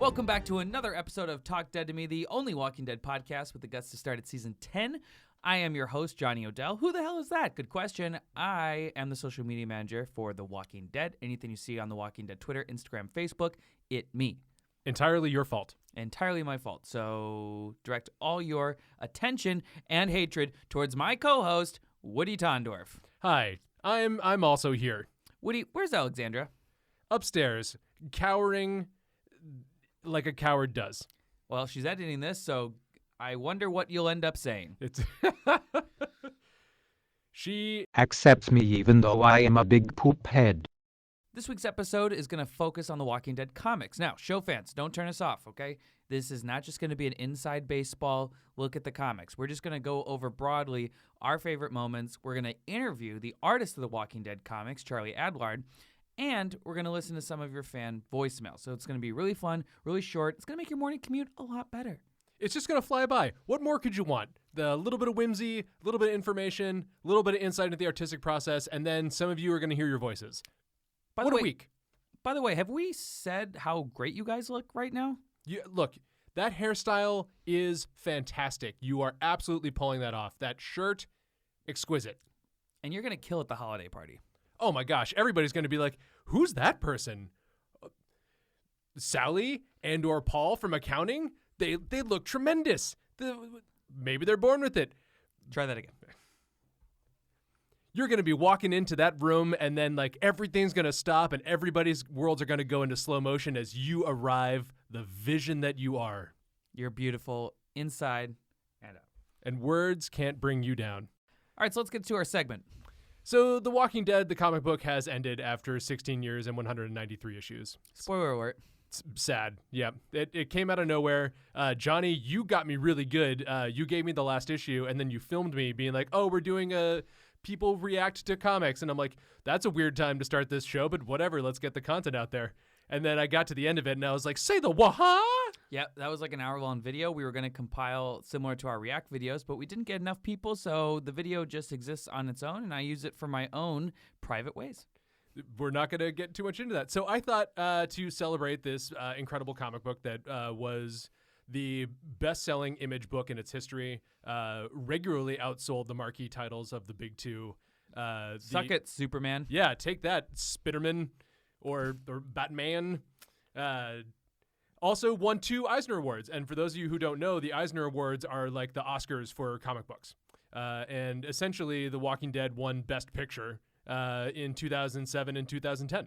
Welcome back to another episode of Talk Dead to Me, the only Walking Dead podcast with the guts to start at season 10. I am your host, Johnny Odell. Who the hell is that? Good question. I am the social media manager for The Walking Dead. Anything you see on The Walking Dead Twitter, Instagram, Facebook, me. Entirely your fault. Entirely my fault. So direct all your attention and hatred towards my co-host, Woody Tondorf. Hi, I'm also here. Woody, where's Alexandra? Upstairs, cowering like a coward does. Well, she's editing this, so I wonder what you'll end up saying. She accepts me even though I am a big poop head. This week's episode is going to focus on the Walking Dead comics. Now, show fans, don't turn us off, okay? This is not just going to be an inside baseball look at the comics. We're just going to go over broadly our favorite moments. We're going to interview the artist of the Walking Dead comics, Charlie Adlard, and we're going to listen to some of your fan voicemails. So it's going to be really fun, really short. It's going to make your morning commute a lot better. It's just going to fly by. What more could you want? The little bit of whimsy, a little bit of information, a little bit of insight into the artistic process, and then some of you are going to hear your voices. What a week. By the way, have we said how great you guys look right now? Look, that hairstyle is fantastic. You are absolutely pulling that off. That shirt, exquisite. And you're going to kill at the holiday party. Oh my gosh, everybody's going to be like, who's that person? Sally and or Paul from accounting? They look tremendous. Maybe they're born with it. Try that again. You're going to be walking into that room and then like everything's going to stop and everybody's worlds are going to go into slow motion as you arrive the vision that you are. You're beautiful inside and out. And words can't bring you down. All right, so let's get to our segment. So The Walking Dead, the comic book, has ended after 16 years and 193 issues. Spoiler alert. It's sad. Yeah, it came out of nowhere. Johnny, you got me really good. You gave me the last issue, and then you filmed me being like, oh, we're doing a people react to comics. And I'm like, that's a weird time to start this show, but whatever, let's get the content out there. And then I got to the end of it, and I was like, say the waha? Yeah, that was like an hour-long video. We were going to compile similar to our React videos, but we didn't get enough people, so the video just exists on its own, and I use it for my own private ways. We're not going to get too much into that. So I thought to celebrate this incredible comic book that was the best-selling Image book in its history, regularly outsold the marquee titles of the big two. Suck it, Superman. Yeah, take that, Spiderman or Batman. Also won 2 Eisner Awards. And for those of you who don't know, the Eisner Awards are like the Oscars for comic books. And essentially, The Walking Dead won Best Picture in 2007 and 2010.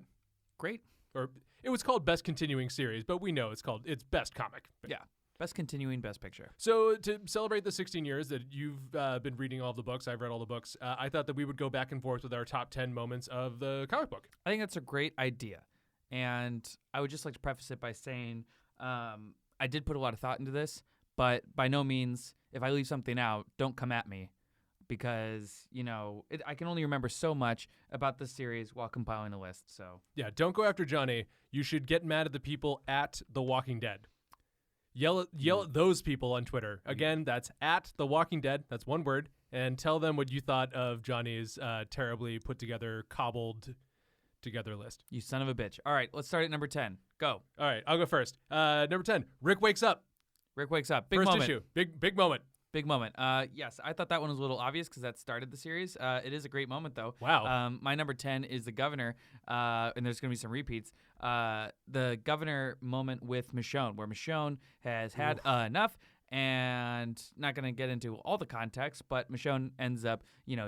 Great. Or it was called Best Continuing Series, but we know it's Best Comic. Yeah. Best Continuing, Best Picture. So to celebrate the 16 years that you've been reading all the books, I've read all the books, I thought that we would go back and forth with our top 10 moments of the comic book. I think that's a great idea. And I would just like to preface it by saying I did put a lot of thought into this, but by no means, if I leave something out, don't come at me. Because, I can only remember so much about the series while compiling a list. So yeah, don't go after Johnny. You should get mad at the people at The Walking Dead. Yell at those people on Twitter. Again, that's at The Walking Dead. That's one word. And tell them what you thought of Johnny's terribly put together, cobbled together list. You son of a bitch. All right, let's start at number 10. Go. All right, I'll go first. Number 10, Rick wakes up. Rick wakes up. Big first moment. issue. Big moment. Big moment. Yes, I thought that one was a little obvious because that started the series. It is a great moment, though. Wow. My number 10 is the governor, and there's going to be some repeats. The governor moment with Michonne, where Michonne has had enough, and not going to get into all the context, but Michonne ends up,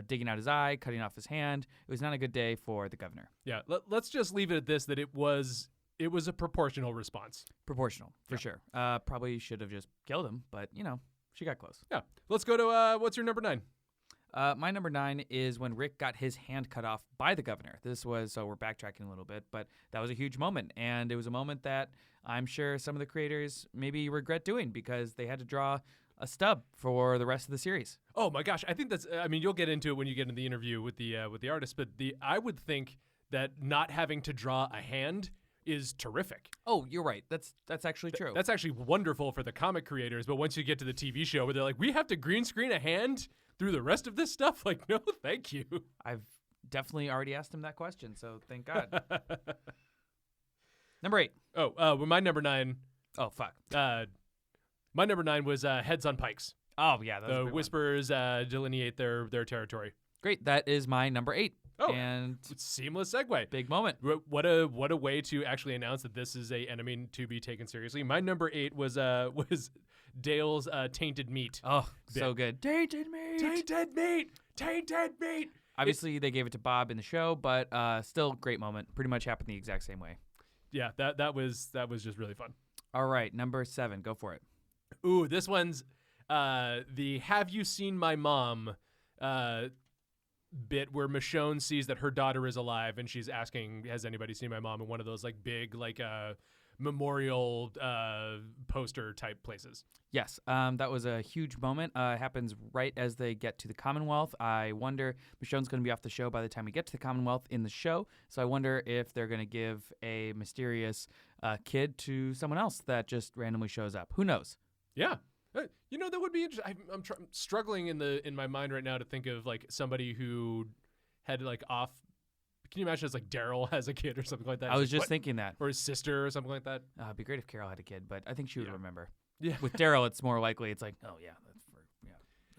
digging out his eye, cutting off his hand. It was not a good day for the governor. Yeah, let's just leave it at this, that it was a proportional response. Proportional, for sure. Probably should have just killed him, but, she got close. Yeah. Let's go to, what's your number 9? My number 9 is when Rick got his hand cut off by the governor. So we're backtracking a little bit, but that was a huge moment. And it was a moment that I'm sure some of the creators maybe regret doing because they had to draw a stub for the rest of the series. Oh my gosh. I think you'll get into it when you get into the interview with the artist, but I would think that not having to draw a hand is terrific. Oh, you're right. That's actually true. That's actually wonderful for the comic creators, but once you get to the TV show where they're like, we have to green screen a hand through the rest of this stuff? Like, no, thank you. I've definitely already asked him that question, so thank God. Number 8. Oh, well, my number 9. Oh, fuck. My number 9 was Heads on Pikes. Oh, yeah. That was a The great one. Whisperers delineate their territory. Great. That is my number 8. Oh, and seamless segue. big moment. What a way to actually announce that this is a enemy to be taken seriously. My number 8 was Dale's tainted meat. Oh, so good. Tainted meat. Tainted meat. Tainted meat. Obviously, they gave it to Bob in the show, but still great moment. Pretty much happened the exact same way. Yeah, that was just really fun. All right, number 7. Go for it. Ooh, this one's the "Have you seen my mom?" bit where Michonne sees that her daughter is alive and she's asking, "Has anybody seen my mom?" in one of those like big memorial poster type places. Yes, that was a huge moment. It happens right as they get to the Commonwealth. I wonder, Michonne's going to be off the show by the time we get to the Commonwealth in the show, so I wonder if they're going to give a mysterious kid to someone else that just randomly shows up. Who knows? Yeah. That would be interesting. I'm struggling in my mind right now to think of like somebody who had like off. Can you imagine it's like Daryl has a kid or something like that? I was It's just like, thinking that. or his sister or something like that. It'd be great if Carol had a kid, but I think she would remember. Yeah. With Daryl, it's more likely it's like, oh yeah,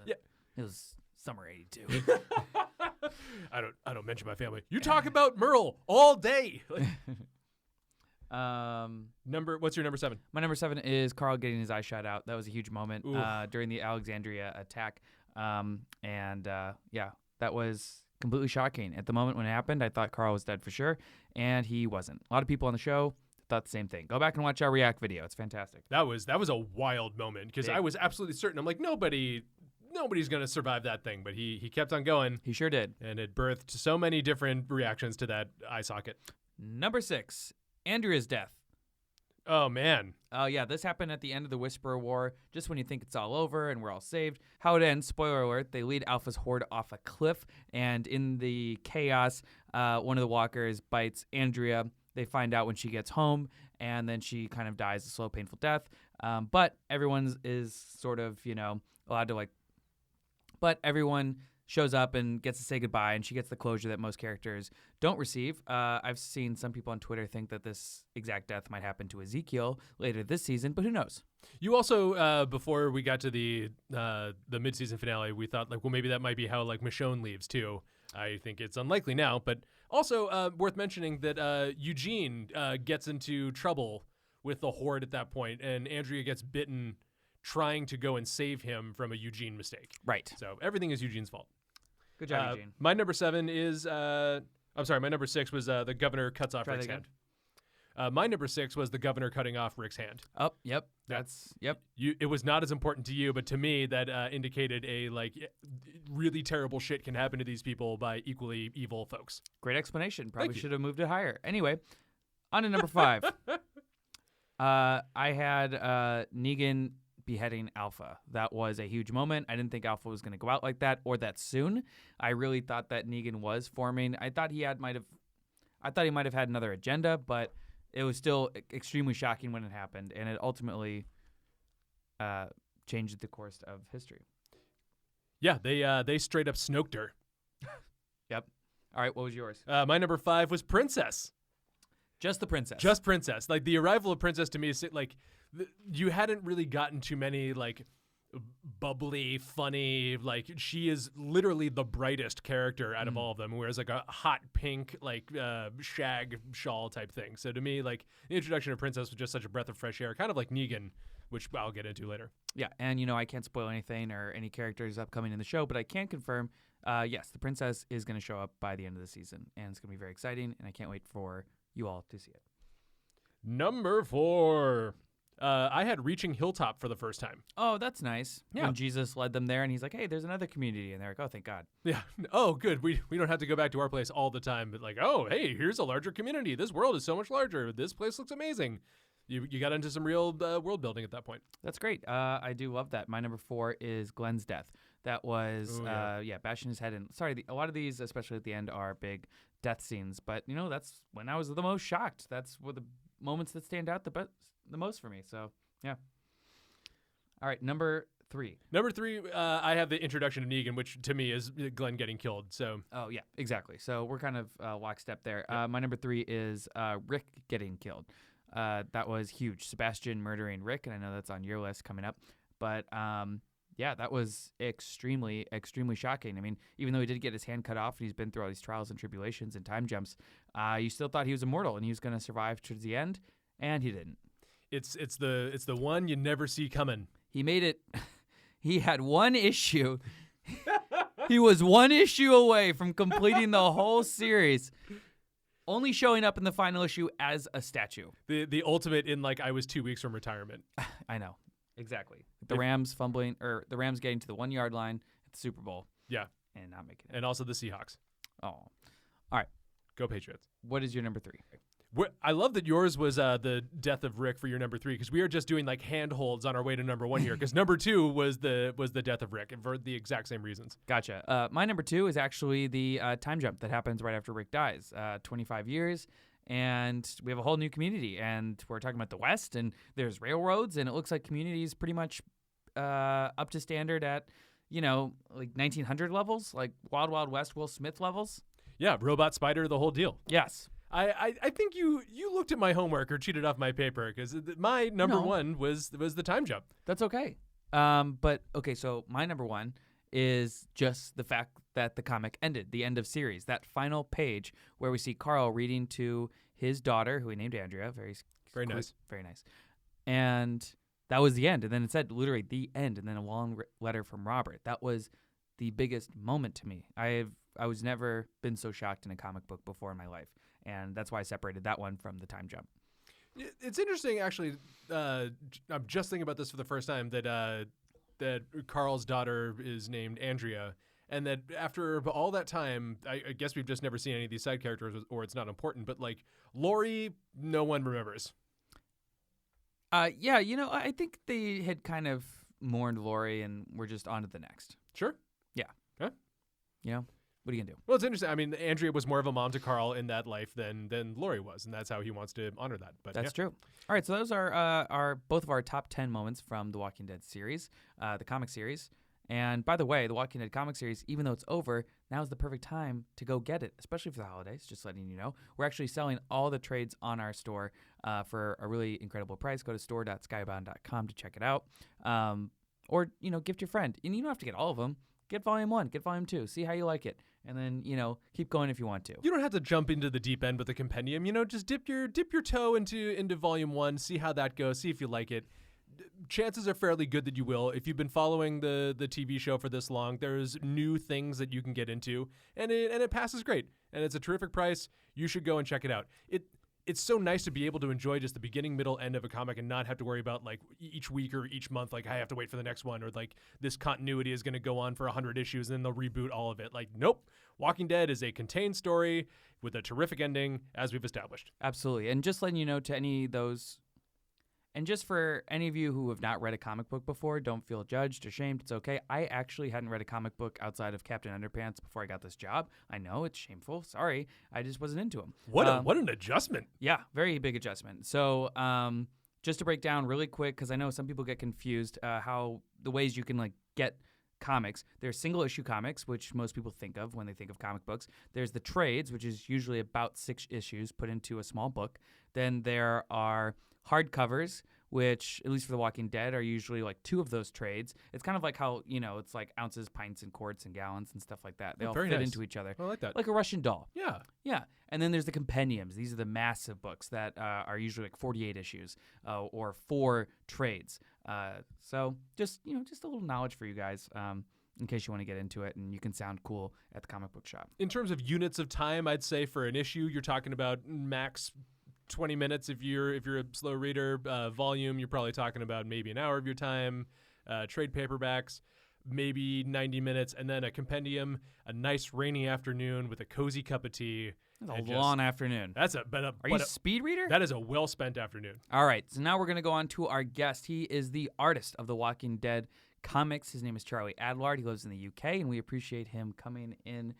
Yeah. It was summer '82. I don't mention my family. You talk about Merle all day. What's your number 7? My number 7 is Carl getting his eye shot out. That was a huge moment during the Alexandria attack. That was completely shocking. At the moment when it happened, I thought Carl was dead for sure, and he wasn't. A lot of people on the show thought the same thing. Go back and watch our React video. It's fantastic. That was a wild moment because I was absolutely certain. I'm like, nobody's going to survive that thing, but he kept on going. He sure did. And it birthed so many different reactions to that eye socket. Number 6, Andrea's death. Oh, man. Oh, yeah, this happened at the end of the Whisperer War, just when you think it's all over and we're all saved. How it ends, spoiler alert, they lead Alpha's horde off a cliff, and in the chaos, one of the walkers bites Andrea. They find out when she gets home, and then she kind of dies a slow, painful death. But everyone is sort of, allowed to but everyone shows up and gets to say goodbye, and she gets the closure that most characters don't receive. I've seen some people on Twitter think that this exact death might happen to Ezekiel later this season, but who knows? You also, before we got to the mid-season finale, we thought, maybe that might be how, Michonne leaves, too. I think it's unlikely now, but also worth mentioning that Eugene gets into trouble with the Horde at that point, and Andrea gets bitten trying to go and save him from a Eugene mistake. Right. So everything is Eugene's fault. Good job, Eugene. My number 7 is, my number 6 was the governor cuts off Rick's hand. My number 6 was the governor cutting off Rick's hand. Oh, yep. Yep. It was not as important to you, but to me, that indicated really terrible shit can happen to these people by equally evil folks. Great explanation. Probably should have moved it higher. Anyway, on to number 5. I had Negan beheading Alpha. That was a huge moment. I didn't think Alpha was going to go out like that or that soon. I really thought that Negan was forming. I thought he might have had another agenda, but it was still extremely shocking when it happened, and it ultimately changed the course of history. Yeah, they straight up snoked her. Yep. All right, what was yours? My number 5 was Princess. Just the princess. Just Princess. The arrival of Princess to me is you hadn't really gotten too many bubbly, funny, she is literally the brightest character out of all of them, whereas a hot pink shag shawl type thing. So to me, the introduction of Princess was just such a breath of fresh air, kind of like Negan, which I'll get into later. Yeah, and I can't spoil anything or any characters upcoming in the show, but I can confirm, yes, the princess is going to show up by the end of the season, and it's going to be very exciting, and I can't wait for you all to see it. Number 4. I had Reaching Hilltop for the first time. Oh, that's nice. Yeah. When Jesus led them there, and he's like, hey, there's another community. And they're like, oh, thank God. Yeah. Oh, good. We don't have to go back to our place all the time. But oh, hey, here's a larger community. This world is so much larger. This place looks amazing. You got into some real world building at that point. That's great. I do love that. My number 4 is Glenn's death. That was, bashing his head in. Sorry, a lot of these, especially at the end, are big death scenes. But, that's when I was the most shocked. That's the moments that stand out the most for me. So, yeah. All right, number 3. Number 3, I have the introduction of Negan, which to me is Glenn getting killed. So. Oh, yeah, exactly. So we're kind of lockstep there. Yep. My number 3 is Rick getting killed. That was huge. Sebastian murdering Rick, and I know that's on your list coming up. But yeah, that was extremely, extremely shocking. I mean, even though he did get his hand cut off and he's been through all these trials and tribulations and time jumps, you still thought he was immortal and he was going to survive to the end, and he didn't. It's the one you never see coming. He made it. He had one issue. He was one issue away from completing the whole series, only showing up in the final issue as a statue. The ultimate in like I was 2 weeks from retirement. I know. Exactly. The Rams fumbling, or the Rams getting to the 1 yard line at the Super Bowl. Yeah. And not making it. And also the Seahawks. Oh. All right. Go Patriots. What is your number 3? I love that yours was the death of Rick for your number 3, because we are just doing like handholds on our way to number 1 here, because number 2 was the death of Rick, and for the exact same reasons. Gotcha. My number 2 is actually the time jump that happens right after Rick dies. 25 years. And we have a whole new community, and we're talking about the West, and there's railroads, and it looks like community is pretty much up to standard at, like 1900 levels, like Wild Wild West Will Smith levels. Yeah, robot spider, the whole deal. Yes. I think you looked at my homework or cheated off my paper, because my number 1 was the time jump. That's okay. But okay, so my number 1 is just the fact that the comic ended, the end of series, that final page where we see Carl reading to his daughter, who he named Andrea. Very nice. Very nice. And that was the end. And then it said literally the end, and then a long letter from Robert. That was the biggest moment to me. I was never been so shocked in a comic book before in my life. And that's why I separated that one from the time jump. It's interesting, actually. I'm just thinking about this for the first time, that Carl's daughter is named Andrea, and that after all that time, I guess we've just never seen any of these side characters, or it's not important, but like Lori, no one remembers. Yeah, I think they had kind of mourned Lori, and we're just on to the next. Sure. Yeah. Yeah. What are you going to do? Well, it's interesting. I mean, Andrea was more of a mom to Carl in that life than Lori was, and that's how he wants to honor that. But that's true. All right, so those are both of our top 10 moments from the Walking Dead series, the comic series. And by the way, the Walking Dead comic series, even though it's over, now is the perfect time to go get it, especially for the holidays, just letting you know. We're actually selling all the trades on our store for a really incredible price. Go to store.skybound.com to check it out. Or, gift your friend. And you don't have to get all of them. Get volume 1, get volume 2, see how you like it. And then, keep going if you want to. You don't have to jump into the deep end with the compendium. Just dip your toe into volume 1, see how that goes, see if you like it. Chances are fairly good that you will. If you've been following the TV show for this long, there's new things that you can get into, and it passes great. And it's a terrific price. You should go and check it out. It's so nice to be able to enjoy just the beginning, middle, end of a comic and not have to worry about like each week or each month, like I have to wait for the next one, or like this continuity is going to go on for 100 issues and then they'll reboot all of it. Like, nope. Walking Dead is a contained story with a terrific ending, as we've established. Absolutely. And just letting you know, to any of those, and just for any of you who have not read a comic book before, don't feel judged or shamed. It's okay. I actually hadn't read a comic book outside of Captain Underpants before I got this job. I know it's shameful. Sorry. I just wasn't into them. What an adjustment. Yeah, very big adjustment. So just to break down really quick, because I know some people get confused, how the ways you can like get comics. There's single issue comics, which most people think of when they think of comic books. There's the trades, which is usually about 6 issues put into a small book. Then there are hardcovers, which, at least for The Walking Dead, are usually like 2 of those trades. It's kind of like how, it's like ounces, pints, and quarts, and gallons, and stuff like that. They all fit into each other. I like that. Like a Russian doll. Yeah. Yeah. And then there's the compendiums. These are the massive books that are usually like 48 issues or 4 trades. So just a little knowledge for you guys in case you want to get into it and you can sound cool at the comic book shop. In terms of units of time, I'd say for an issue, you're talking about max 20 minutes if you're a slow reader. Volume, you're probably talking about maybe an hour of your time. Trade paperbacks, maybe 90 minutes. And then a compendium, a nice rainy afternoon with a cozy cup of tea. That's a long afternoon. Are you a speed reader? That is a well-spent afternoon. All right, so now we're going to go on to our guest. He is the artist of The Walking Dead comics. His name is Charlie Adlard. He lives in the UK, and we appreciate him coming in.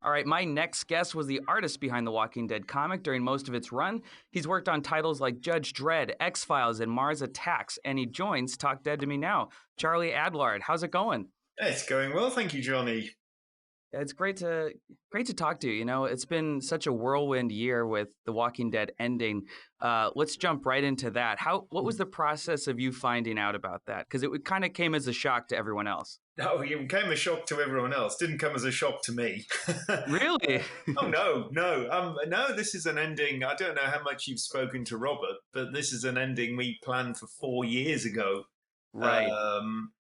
All right, my next guest was the artist behind the Walking Dead comic during most of its run. He's worked on titles like Judge Dredd, X-Files, and Mars Attacks, and he joins Talk Dead to Me Now. Charlie Adlard, how's it going? It's going well, thank you, Johnny. It's great to talk to you. You know, it's been such a whirlwind year with The Walking Dead ending. Let's jump right into that. What was the process of you finding out about that? Because it kind of came as a shock to everyone else. Oh, it came as a shock to everyone else. Didn't come as a shock to me. Really? Oh no, no, no. This is an ending. I don't know how much you've spoken to Robert, but this is an ending we planned for 4 years ago. Right. Um,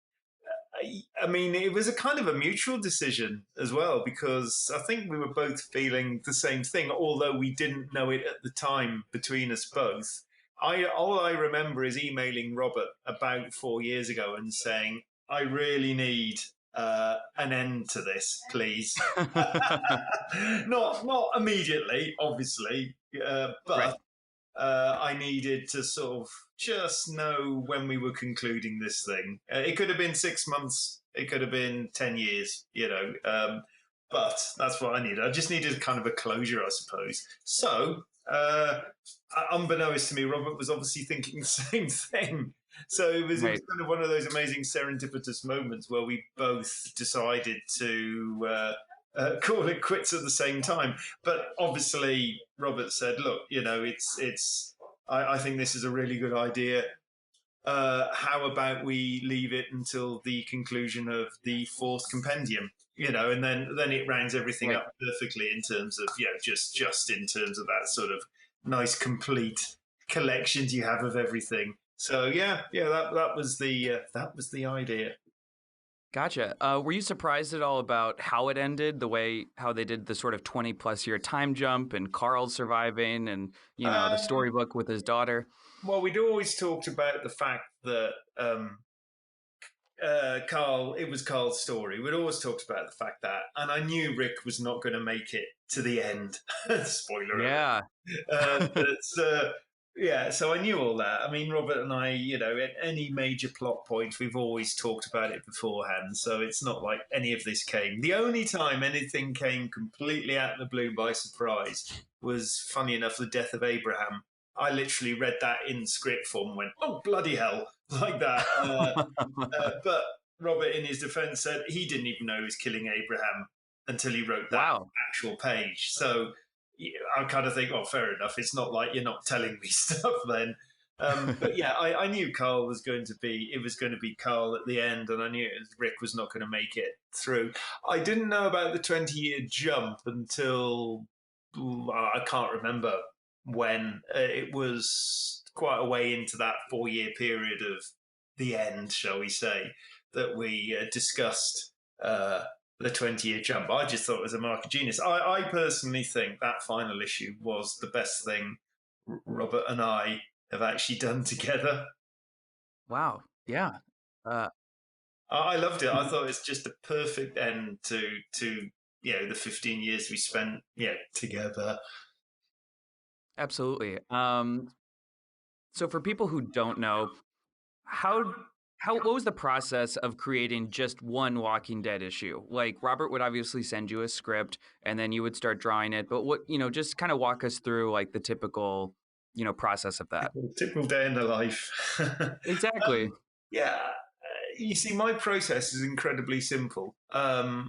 I mean, it was a kind of a mutual decision as well, because I think we were both feeling the same thing, although we didn't know it at the time between us both. All I remember is emailing Robert about 4 years ago and saying, "I really need an end to this, please." Not immediately, obviously, Right. but I needed to sort of just know when we were concluding this thing. It could have been 6 months, it could have been 10 years, but that's what I needed. I just needed kind of a closure, I suppose. So, unbeknownst to me, Robert was obviously thinking the same thing. So it was Right. kind of one of those amazing serendipitous moments where we both decided to call it quits at the same time. But obviously, Robert said, "Look, it's. I think this is a really good idea. How about we leave it until the conclusion of the fourth compendium? And then it rounds everything Right. up perfectly in terms of just in terms of that sort of nice complete collections you have of everything. So yeah, that was the idea. Gotcha. Were you surprised at all about how it ended, how they did the sort of 20 plus year time jump and Carl surviving and, the Um, storybook with his daughter? well, we'd always talked about the fact that Carl, it was Carl's story. We'd always talked about the fact that, and I knew Rick was not going to make it to the end. Spoiler alert. Yeah. Yeah, so I knew all that. I mean, Robert and I, at any major plot point, we've always talked about it beforehand. So it's not like any of this came. The only time anything came completely out of the blue by surprise was, funny enough, the death of Abraham. I literally read that in script form and went, "Oh, bloody hell," like that. But Robert, in his defense, said he didn't even know he was killing Abraham until he wrote that Wow. actual page. So I kind of think, oh, fair enough. It's not like you're not telling me stuff then. But yeah, I knew Carl was going to be, it was going to be Carl at the end, and I knew Rick was not going to make it through. I didn't know about the 20-year jump until I can't remember when. It was quite a way into that 4 year period of the end, shall we say, that we discussed the 20-year jump. I just thought it was a mark of genius. I personally think that final issue was the best thing Robert and I have actually done together. Wow. Yeah. Uh, I loved it. I thought it's just a perfect end to the 15 years we spent together. Absolutely. So for people who don't know, how what was the process of creating just one Walking Dead issue? Like Robert would obviously send you a script and then you would start drawing it, but just kind of walk us through like the typical, process of that. Typical day in the life. Exactly. Yeah, you see, my process is incredibly simple.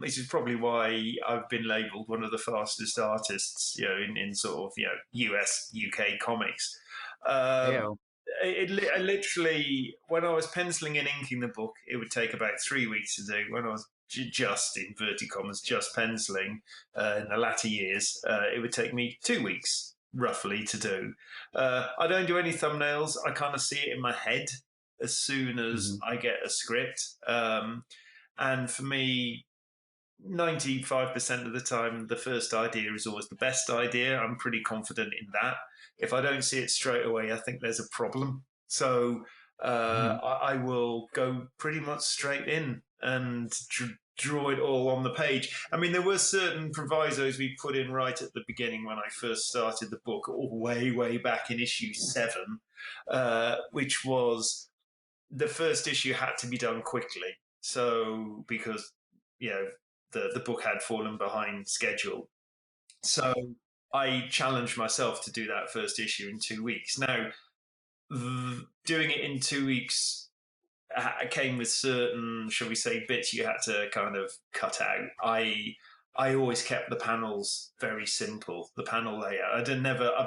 This is probably why I've been labelled one of the fastest artists, in sort of US UK comics. Um, Heyo. I literally, when I was penciling and inking the book, it would take about 3 weeks to do. When I was just inverted commas, just penciling in the latter years, it would take me 2 weeks roughly to do. I don't do any thumbnails. I kind of see it in my head as soon as Mhm. I get a script. And for me, 95% of the time, the first idea is always the best idea. I'm pretty confident in that. If I don't see it straight away, I think there's a problem. So Mhm. I will go pretty much straight in and draw it all on the page. I mean, there were certain provisos we put in right at the beginning when I first started the book, all way back in issue 7, which was the first issue had to be done quickly. So because the book had fallen behind schedule, so I challenged myself to do that first issue in 2 weeks. Now, doing it in 2 weeks came with certain, shall we say, bits you had to kind of cut out. I always kept the panels very simple, the panel layout. I've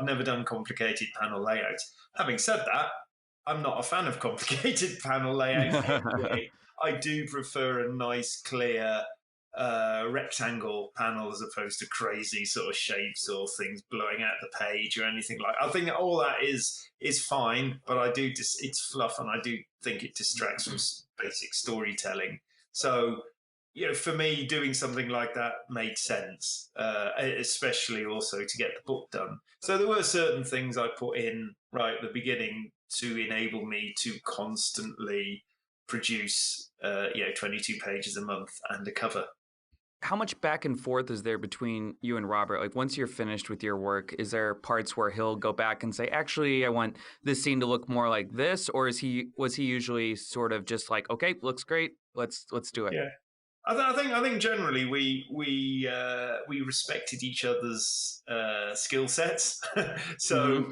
never done complicated panel layouts. Having said that, I'm not a fan of complicated panel layouts anyway. I do prefer a nice, clear rectangle panel as opposed to crazy sort of shapes or things blowing out the page or anything like. I think all that is fine, but I do it's fluff, and I do think it distracts from basic storytelling. So, for me, doing something like that made sense, especially also to get the book done. So there were certain things I put in right at the beginning to enable me to constantly produce, 22 pages a month and a cover. How much back and forth is there between you and Robert? Like, once you're finished with your work, is there parts where he'll go back and say, actually, I want this scene to look more like this? Or was he usually sort of just like, okay, looks great, let's do it? Yeah. I think generally we respected each other's skill sets. So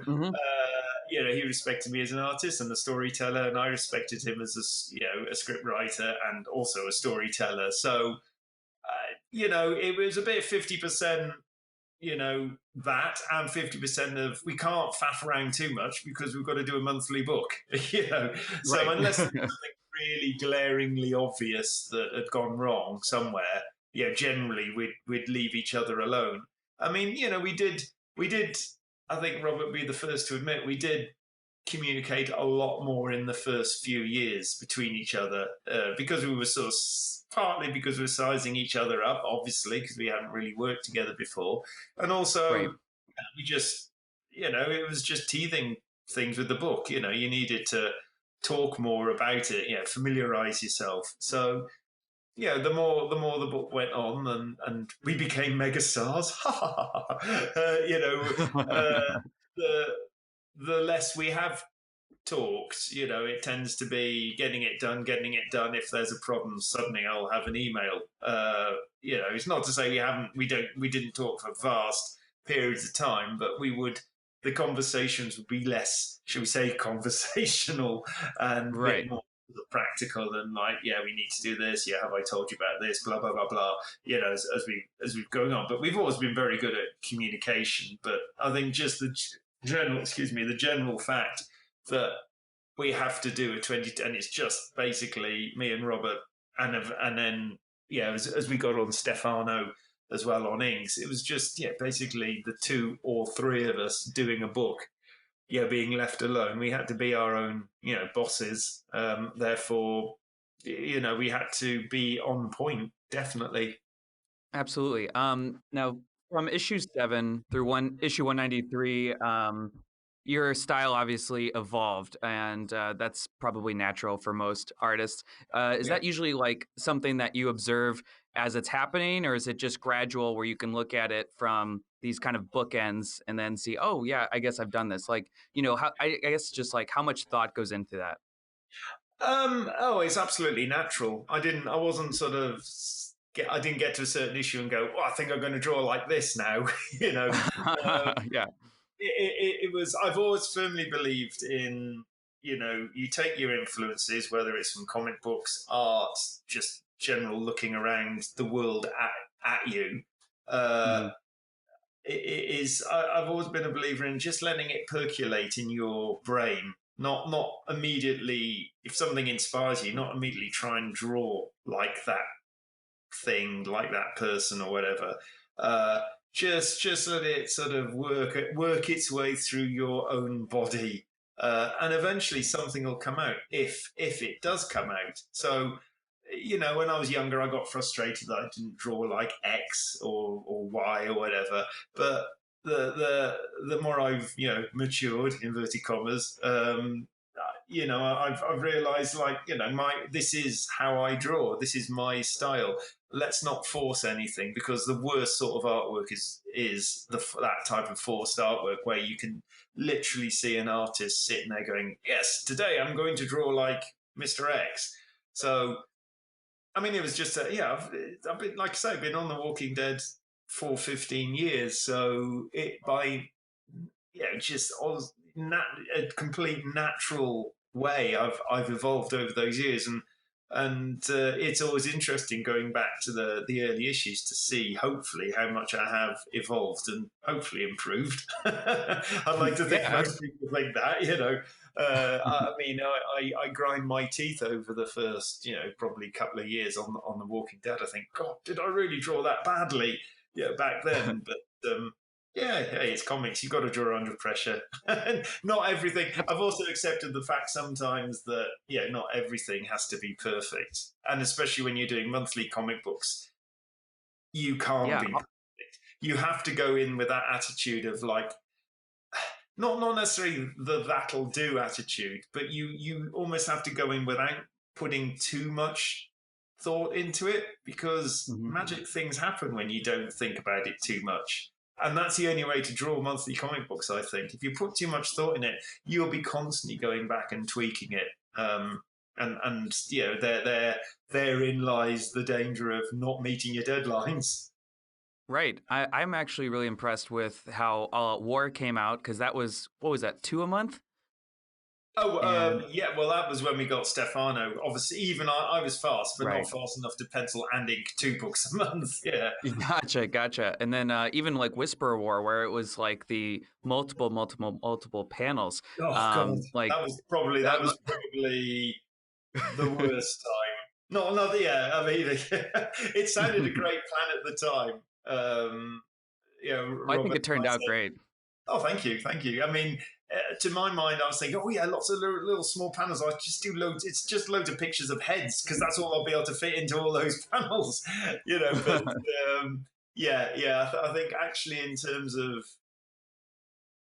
he respected me as an artist and a storyteller, and I respected him as a script writer and also a storyteller. So it was a bit 50%. That, and 50% of we can't faff around too much because we've got to do a monthly book. So Right. unless there's something really glaringly obvious that had gone wrong somewhere, generally we'd leave each other alone. I mean, we did. I think Robert would be the first to admit we did communicate a lot more in the first few years between each other because we were partly because we were sizing each other up, obviously, because we hadn't really worked together before, and also we just, it was just teething things with the book. You needed to talk more about it, familiarize yourself. So, the more the book went on, and we became megastars. The less we have talked, it tends to be getting it done. If there's a problem, suddenly I'll have an email. It's not to say we didn't talk for vast periods of time, but the conversations would be less, shall we say, conversational and a bit more practical than like, we need to do this. Have I told you about this? Blah blah blah blah. As we've going on, but we've always been very good at communication. But I think just the general fact that we have to do a 20, and it's just basically me and Robert, and then as we got on Stefano as well on inks, it was just basically the two or three of us doing a book, being left alone. We had to be our own bosses, therefore we had to be on point, definitely. Absolutely. Now, from issue 7 through issue 193, your style obviously evolved, and that's probably natural for most artists. Is that usually like something that you observe as it's happening, or is it just gradual where you can look at it from these kind of bookends and then see, oh yeah, I guess I've done this? Like, I guess just like how much thought goes into that? It's absolutely natural. I didn't get to a certain issue and go, I think I'm going to draw like this now. Yeah. It was, I've always firmly believed in, you take your influences, whether it's from comic books, art, just general looking around the world at you. I've always been a believer in just letting it percolate in your brain. Not immediately, if something inspires you, not immediately try and draw like that thing, like that person or whatever. Just let it sort of work its way through your own body, and eventually something will come out if it does come out. So, when I was younger, I got frustrated that I didn't draw like X or Y or whatever. But the more I've matured, inverted commas, I've realised this is how I draw. This is my style. Let's not force anything, because the worst sort of artwork is that type of forced artwork where you can literally see an artist sitting there going, yes, today I'm going to draw like Mr. X. So, I mean, it was just I've been, like I say, been on The Walking Dead for 15 years. So just a complete natural way I've evolved over those years. And And it's always interesting going back to the early issues to see, hopefully, how much I have evolved and hopefully improved. I'd like to think most people think that, I mean, I grind my teeth over the first, probably couple of years on The Walking Dead. I think, God, did I really draw that badly? Back then. But yeah, hey, it's comics. You've got to draw under pressure. Not everything. I've also accepted the fact sometimes that, not everything has to be perfect. And especially when you're doing monthly comic books, you can't be perfect. You have to go in with that attitude of like, not necessarily the that'll do attitude, but you almost have to go in without putting too much thought into it, because magic things happen when you don't think about it too much. And that's the only way to draw monthly comic books, I think. If you put too much thought in it, you'll be constantly going back and tweaking it. And therein lies the danger of not meeting your deadlines. Right. I'm actually really impressed with how War came out, because that was, what was that, 2 a month? Yeah, well, that was when we got Stefano. Obviously, even I was fast, but not fast enough to pencil and ink 2 books a month. Yeah. Gotcha. And then even like Whisper War, where it was like the multiple panels. Oh, God. That was probably the worst time. Yeah, I mean, it sounded a great plan at the time. I think it turned out great. Oh, thank you. I mean, to my mind, I was thinking, oh yeah, lots of little small panels. I just do loads. It's just loads of pictures of heads, because that's all I'll be able to fit into all those panels. But I think actually in terms of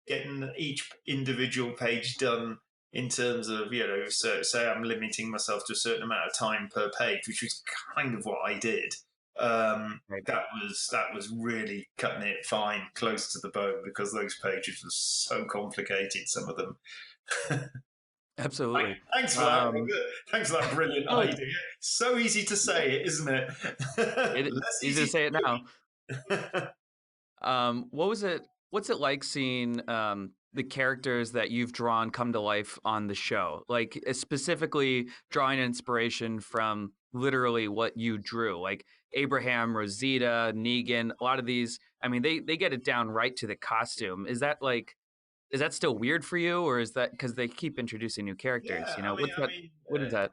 getting each individual page done, in terms of so say I'm limiting myself to a certain amount of time per page, which was kind of what I did. That was really cutting it fine, close to the bone, because those pages were so complicated, some of them. Absolutely. Thanks for that. Thanks for that brilliant idea. So easy to say it, isn't it? It's easy to say it now. What's it like seeing the characters that you've drawn come to life on the show? Like specifically drawing inspiration from literally what you drew, like Abraham, Rosita, Negan, a lot of these, I mean, they get it down right to the costume. Is that still weird for you, or is that because they keep introducing new characters? Yeah, what is that?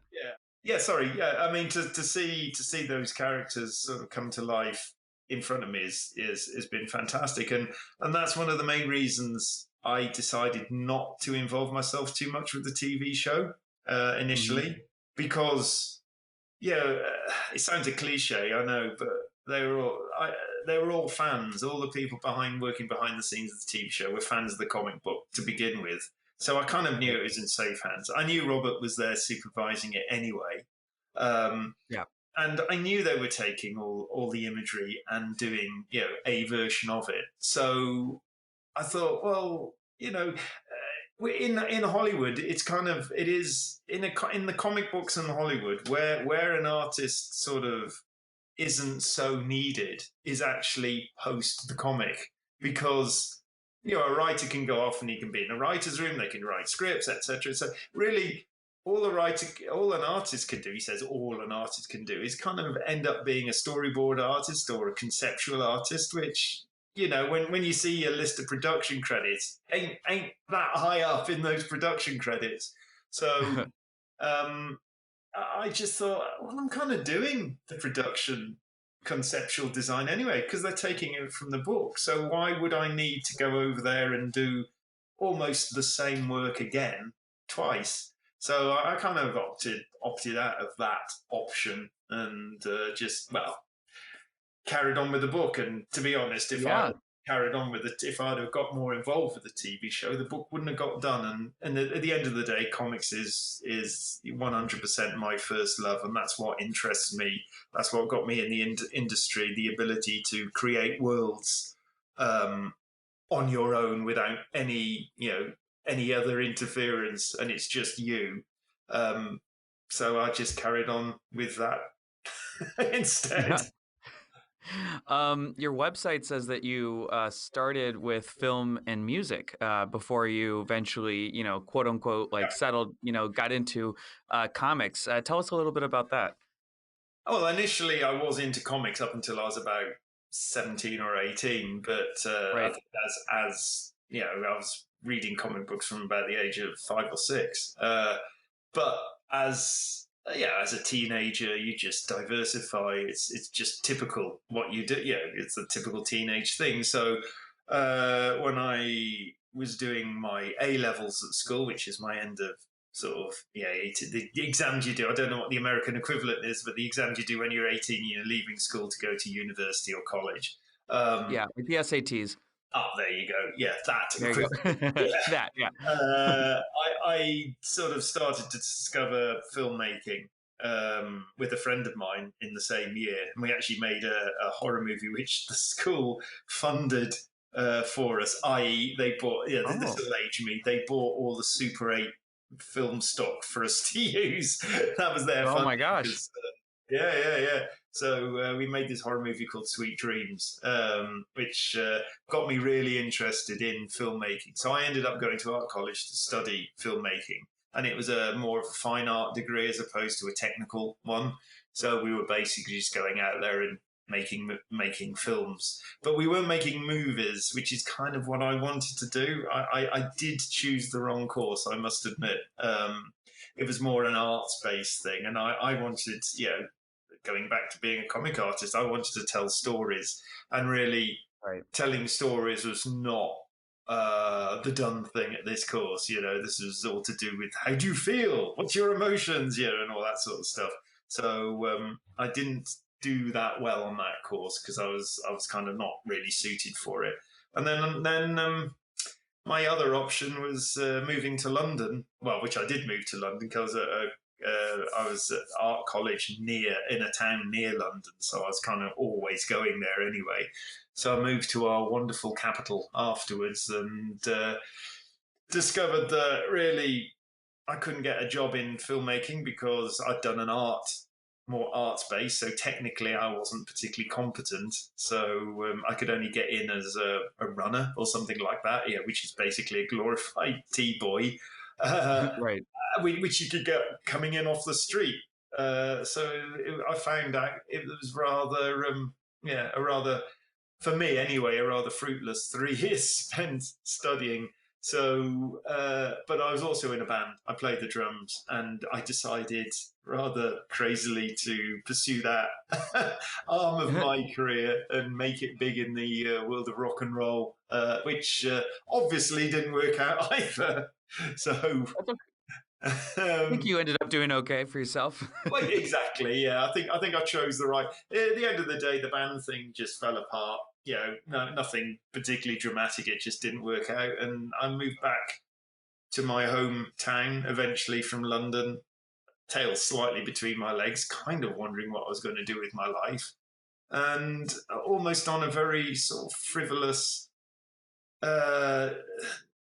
Sorry. Yeah, I mean, to see those characters sort of come to life in front of me has been fantastic, and that's one of the main reasons I decided not to involve myself too much with the TV show initially, because it sounds a cliche, I know, but they were all fans. All the people working behind the scenes of the TV show were fans of the comic book to begin with. So I kind of knew it was in safe hands. I knew Robert was there supervising it anyway. And I knew they were taking all the imagery and doing, a version of it. So I thought, well, in Hollywood, it is in the comic books in Hollywood where an artist sort of isn't so needed is actually post the comic, because a writer can go off and he can be in a writer's room, they can write scripts, etc. So really, all an artist can do, he says, all an artist can do is kind of end up being a storyboard artist or a conceptual artist, which, when you see a list of production credits, ain't that high up in those production credits. So I just thought, well, I'm kind of doing the production conceptual design anyway, because they're taking it from the book. So why would I need to go over there and do almost the same work again twice? So I kind of opted out of that option and carried on with the book. And to be honest, if I carried on with it, if I'd have got more involved with the TV show, the book wouldn't have got done. And at the end of the day, comics is 100% my first love, and that's what interests me. That's what got me in the industry, the ability to create worlds on your own without any other interference, and it's just you. So I just carried on with that instead. Your website says that you started with film and music before you eventually, quote unquote, like settled, got into comics. Tell us a little bit about that. Well, initially I was into comics up until I was about 17 or 18, but I Right. think as you know, I was reading comic books from about the age of 5 or 6. But as a teenager, you just diversify. It's just typical what you do. Yeah, it's a typical teenage thing. So when I was doing my A levels at school, which is my end of sort of the exams you do. I don't know what the American equivalent is, but the exams you do when you're 18, you're leaving school to go to university or college. Yeah, like the SATs. Oh, there you go. Yeah, that There you equivalent. go. Yeah. That, yeah. I sort of started to discover filmmaking with a friend of mine in the same year, and we actually made a horror movie which the school funded for us. I.e., they bought. Yeah, this will age me. They bought all the Super 8 film stock for us to use. That was their fun. Oh my gosh. Yeah. So we made this horror movie called Sweet Dreams, which got me really interested in filmmaking. So I ended up going to art college to study filmmaking, and it was a more of a fine art degree as opposed to a technical one. So we were basically just going out there and making films, but we weren't making movies, which is kind of what I wanted to do. I did choose the wrong course, I must admit. It was more an arts-based thing, and I wanted, going back to being a comic artist, I wanted to tell stories, and really telling stories was not the done thing at this course. This was all to do with how do you feel, what's your emotions, and all that sort of stuff. So I didn't do that well on that course because I was kind of not really suited for it. And then my other option was moving to London. Well, which I did move to London because I was at art college in a town near London, so I was kind of always going there anyway. So I moved to our wonderful capital afterwards and discovered that really I couldn't get a job in filmmaking because I'd done more arts based, so technically I wasn't particularly competent. So I could only get in as a runner or something like that, which is basically a glorified T-boy, Right. which you could get coming in off the street. I found out it was for me anyway, a rather fruitless 3 years spent studying. So, but I was also in a band. I played the drums, and I decided rather crazily to pursue that arm of my career and make it big in the world of rock and roll, which obviously didn't work out either. So, I think you ended up doing okay for yourself. well, exactly. Yeah, I think I chose the right. At the end of the day, the band thing just fell apart. Nothing particularly dramatic. It just didn't work out, and I moved back to my hometown eventually from London, tail slightly between my legs, kind of wondering what I was going to do with my life, and almost on a very sort of frivolous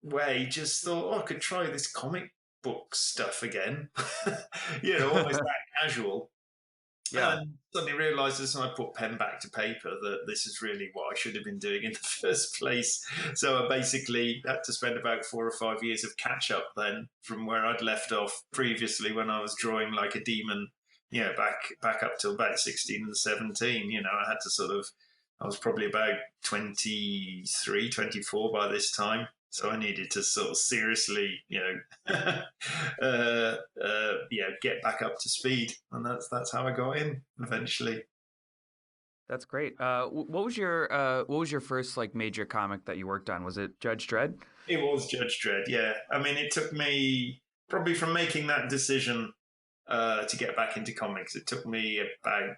way, just thought, I could try this comic book stuff again. Almost that casual. Yeah. And suddenly realised as I put pen back to paper that this is really what I should have been doing in the first place. So I basically had to spend about 4 or 5 years of catch up then from where I'd left off previously when I was drawing like a demon, back up till about 16 and 17. I had to I was probably about 23, 24 by this time. So I needed to sort of seriously, get back up to speed, and that's how I got in eventually. That's great. What was your first like major comic that you worked on? Was it Judge Dredd? It was Judge Dredd. Yeah, I mean, it took me probably from making that decision to get back into comics. It took me about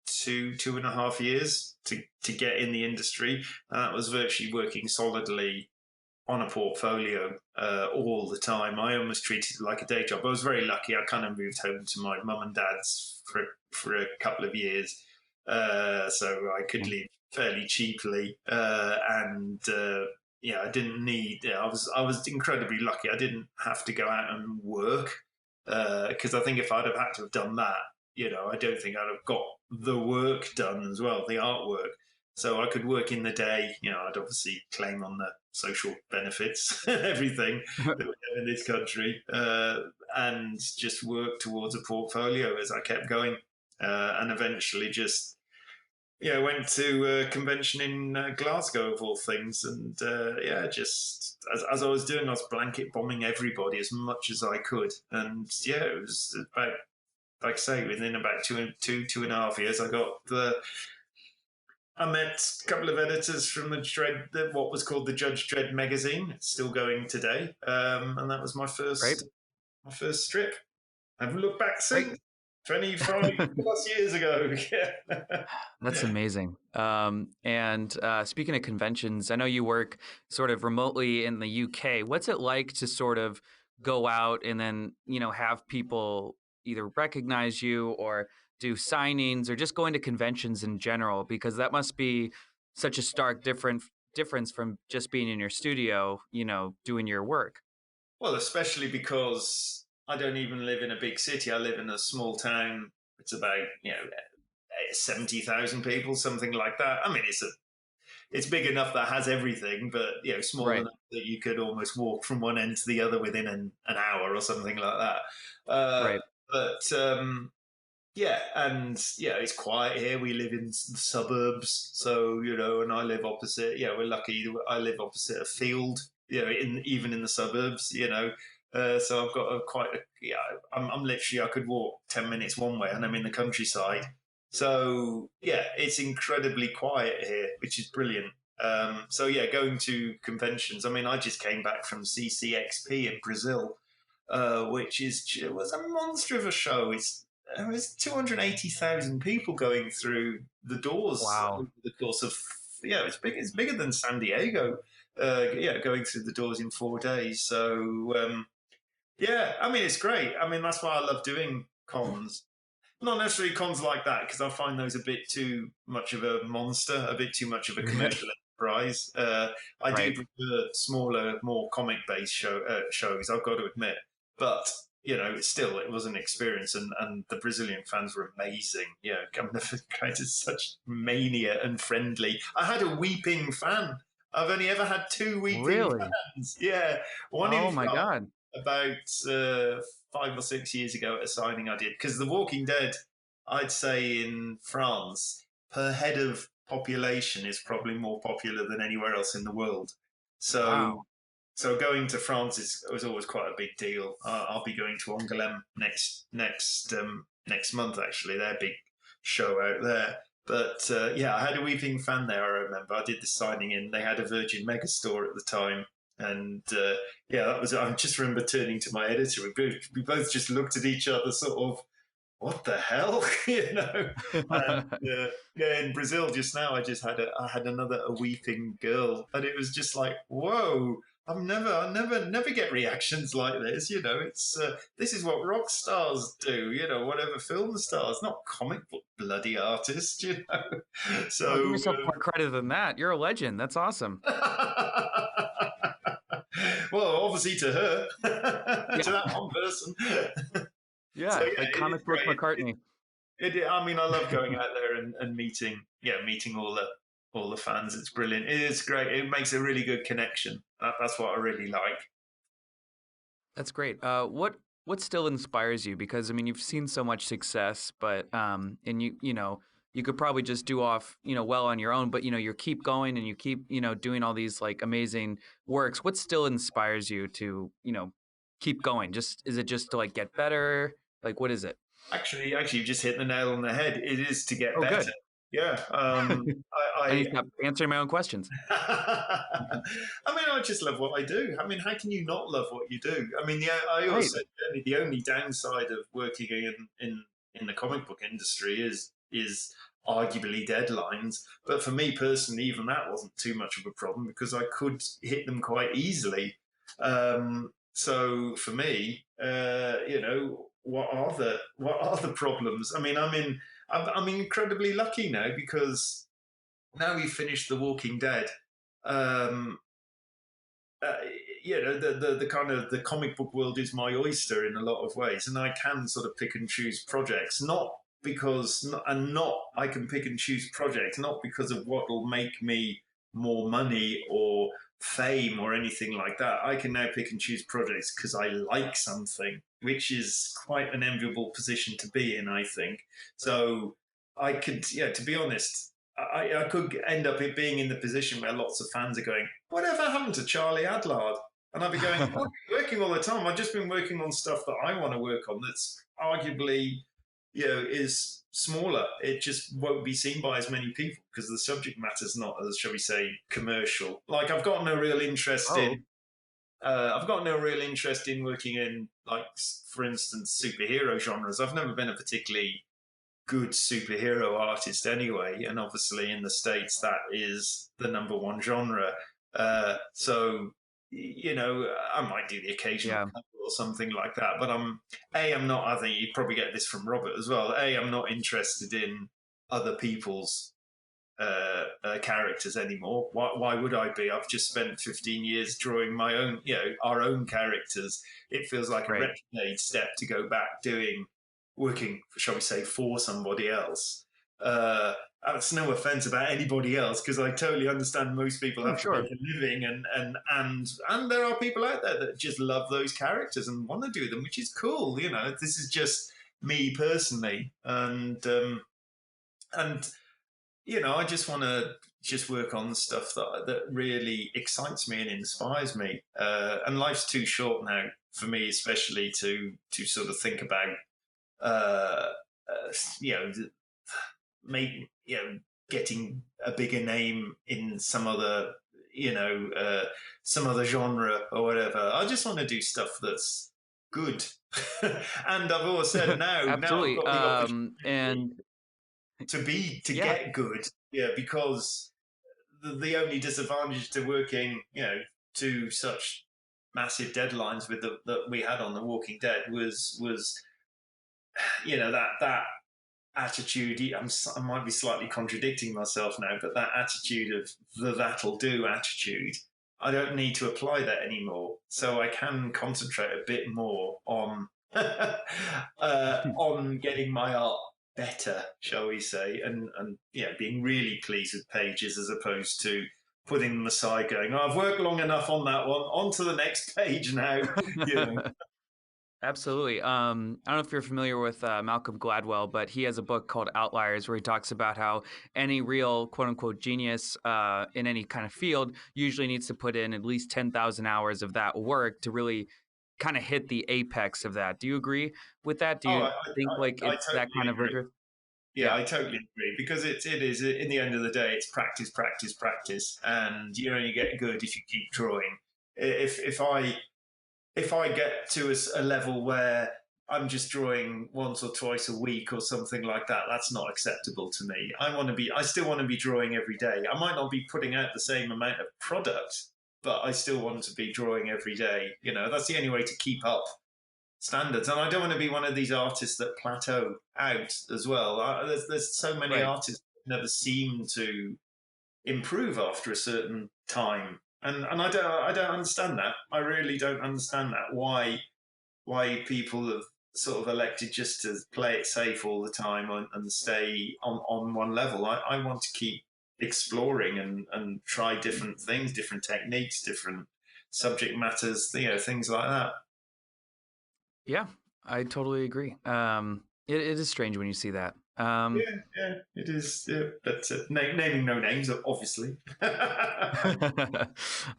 2.5 years to get in the industry, and that was virtually working solidly on a portfolio all the time. I almost treated it like a day job. I was very lucky. I kind of moved home to my mum and dad's for a couple of years, so I could live fairly cheaply. I didn't need. I was incredibly lucky. I didn't have to go out and work because I think if I'd have had to have done that, I don't think I'd have got the work done as well, the artwork. So I could work in the day. I'd obviously claim on the social benefits and everything that we have in this country, and just work towards a portfolio as I kept going, and eventually just went to a convention in Glasgow of all things, and just as I was doing, I was blanket bombing everybody as much as I could, and it was about, like I say, within about two and a half years, I met a couple of editors from what was called the Judge Dredd magazine. It's still going today, and that was my first strip. I haven't looked back since. 25 plus years ago. That's amazing. And speaking of conventions, I know you work sort of remotely in the UK. What's it like to sort of go out and then, have people either recognize you or do signings or just going to conventions in general? Because that must be such a stark difference from just being in your studio, doing your work. Well, especially because I don't even live in a big city. I live in a small town. It's about 70,000 people, something like that. I mean, it's big enough that has everything, but small enough that you could almost walk from one end to the other within an hour or something like that. But it's quiet here. We live in the suburbs, so and I live opposite. We're lucky. I live opposite a field. Even in the suburbs. So I've got I'm literally, I could walk 10 minutes one way and I'm in the countryside. So it's incredibly quiet here, which is brilliant. Going to conventions. I mean, I just came back from CCXP in Brazil, which was a monster of a show. There was 280,000 people going through the doors. Wow. Over the course of it's big. It's bigger than San Diego. Going through the doors in 4 days. So I mean, it's great. I mean, that's why I love doing cons. Not necessarily cons like that, because I find those a bit too much of a monster, a bit too much of a commercial enterprise. I do prefer smaller, more comic-based shows, I've got to admit. But, still, it was an experience, and the Brazilian fans were amazing. Coming to such mania and friendly. I had a weeping fan. I've only ever had two weeping fans. Yeah. One oh, my God. About 5 or 6 years ago at a signing I did. Because The Walking Dead, I'd say in France, per head of population is probably more popular than anywhere else in the world. So going to France was always quite a big deal. I'll be going to Angoulême next month, actually, their big show out there. But I had a weeping fan there, I remember. I did the signing in. They had a Virgin Megastore at the time. And that was, I just remember turning to my editor. We both just looked at each other sort of, what the hell? And, in Brazil just now, I had a weeping girl. And it was just like, whoa. I never get reactions like this. It's this is what rock stars do. Whatever film stars, not comic book bloody artists. So give yourself more credit than that. You're a legend. That's awesome. Well, obviously to her, to that one person. Like comic book McCartney. I mean, I love going out there and meeting all the fans. It's brilliant. It is great. It makes a really good connection. That's what I really like. That's great. What still inspires you? Because I mean, you've seen so much success, but and you could probably just do off well on your own, but you keep going and you keep doing all these like amazing works. What still inspires you to keep going? Is it just to like get better? Like what is it? Actually, you just hit the nail on the head. It is to get better. Good. Yeah. I need to stop answering my own questions. I mean, I just love what I do. I mean, how can you not love what you do? I mean, I always say the only downside of working in the comic book industry is arguably deadlines. But for me personally, even that wasn't too much of a problem because I could hit them quite easily. So for me, what are the problems? I mean, I'm incredibly lucky now because now we've finished The Walking Dead. The kind of the comic book world is my oyster in a lot of ways, and I can sort of pick and choose projects, not I can pick and choose projects, not because of what will make me more money or fame or anything like that. I can now pick and choose projects because I like something, which is quite an enviable position to be in, I think. So I could, yeah, to be honest, I could end up being in the position where lots of fans are going, whatever happened to Charlie Adlard? And I'll be going, I've been working all the time. I've just been working on stuff that I want to work on that's arguably, is smaller. It just won't be seen by as many people because the subject matter is not as, shall we say, commercial. Like I've got no real interest in. I've got no real interest in working in, like, for instance, superhero genres. I've never been a particularly good superhero artist anyway, and obviously in the States that is the number one genre. So I might do the occasional cover or something like that, but I'm not. I think you probably get this from Robert as well. I'm not interested in other people's characters anymore. Why would I be? I've just spent 15 years drawing my own, our own characters. It feels like a retrograde step to go back working, shall we say, for somebody else. That's no offense about anybody else, because I totally understand most people have to make a living, and there are people out there that just love those characters and want to do them, which is cool. This is just me personally, and I just want to work on stuff that really excites me and inspires me. And life's too short now for me, especially to sort of think about getting a bigger name in some other genre or whatever. I just want to do stuff that's good. And I've always said absolutely. Now I've got to get good, because the only disadvantage to working to such massive deadlines that we had on The Walking Dead was that attitude. I might be slightly contradicting myself now, but that attitude of that'll do attitude, I don't need to apply that anymore. So I can concentrate a bit more on on getting my art better, shall we say, and being really pleased with pages as opposed to putting them aside, going, I've worked long enough on that one, on to the next page now. Absolutely. I don't know if you're familiar with Malcolm Gladwell, but he has a book called Outliers where he talks about how any real quote unquote genius in any kind of field usually needs to put in at least 10,000 hours of that work to really kind of hit the apex of that. Do you agree with that? Do you think it's totally that kind of rigorous? Yeah, I totally agree, because it is, in the end of the day, it's practice, practice, practice, and you only get good if you keep drawing. If I get to a level where I'm just drawing once or twice a week or something like that, that's not acceptable to me. I still want to be drawing every day. I might not be putting out the same amount of product, but I still want to be drawing every day. That's the only way to keep up standards. And I don't want to be one of these artists that plateau out as well. There's so many artists that never seem to improve after a certain time. And I don't understand that. I really don't understand that. Why people have sort of elected just to play it safe all the time and stay on one level. I want to keep exploring and try different things, different techniques, different subject matters, things like that. Yeah, I totally agree. It is strange when you see that. Yeah, it is. Yeah, but naming no names, obviously.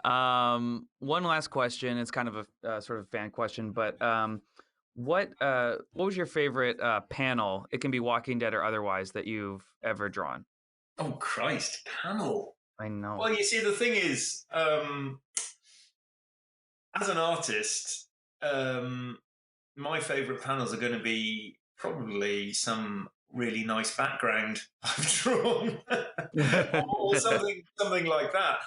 One last question. It's kind of a sort of fan question, but what was your favorite panel? It can be Walking Dead or otherwise that you've ever drawn. Oh Christ, panel! I know. Well, you see, the thing is, as an artist, my favorite panels are going to be probably some really nice background I've drawn, or something like that.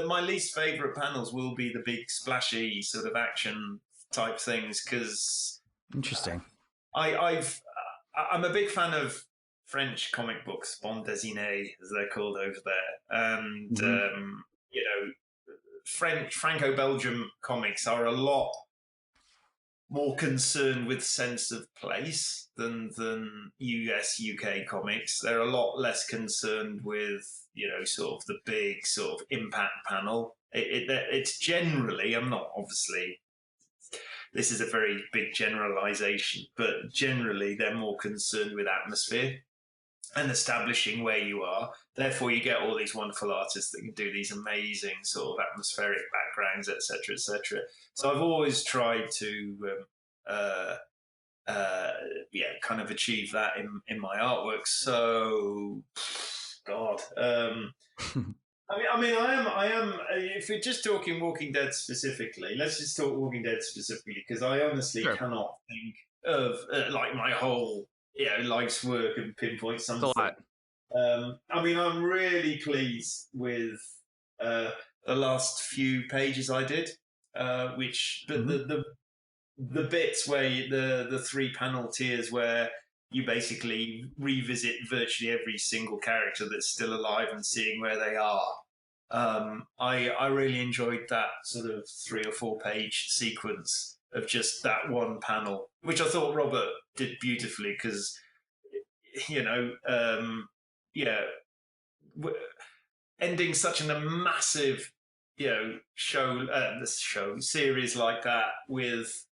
My least favorite panels will be the big splashy sort of action type things, because interesting. I'm a big fan of French comic books, bande dessinée as they're called over there, and Franco-Belgium comics are a lot more concerned with sense of place than US UK comics. They're a lot less concerned with sort of the big sort of impact panel. It's generally, I'm not obviously. This is a very big generalization, but generally they're more concerned with atmosphere and establishing where you are. Therefore, you get all these wonderful artists that can do these amazing sort of atmospheric backgrounds, etc., etc. So I've always tried to, kind of achieve that in my artwork. So, God. I am. If we're just talking Walking Dead specifically, let's just talk Walking Dead specifically, because I honestly cannot think of like my whole life's work and pinpoint something. It's a lot. I'm really pleased with the last few pages I did, which the bits where the 3-panel tiers where you basically revisit virtually every single character that's still alive and seeing where they are. I really enjoyed that sort of 3 or 4 page sequence of just that one panel, which I thought Robert did beautifully because, ending such a massive, series like that with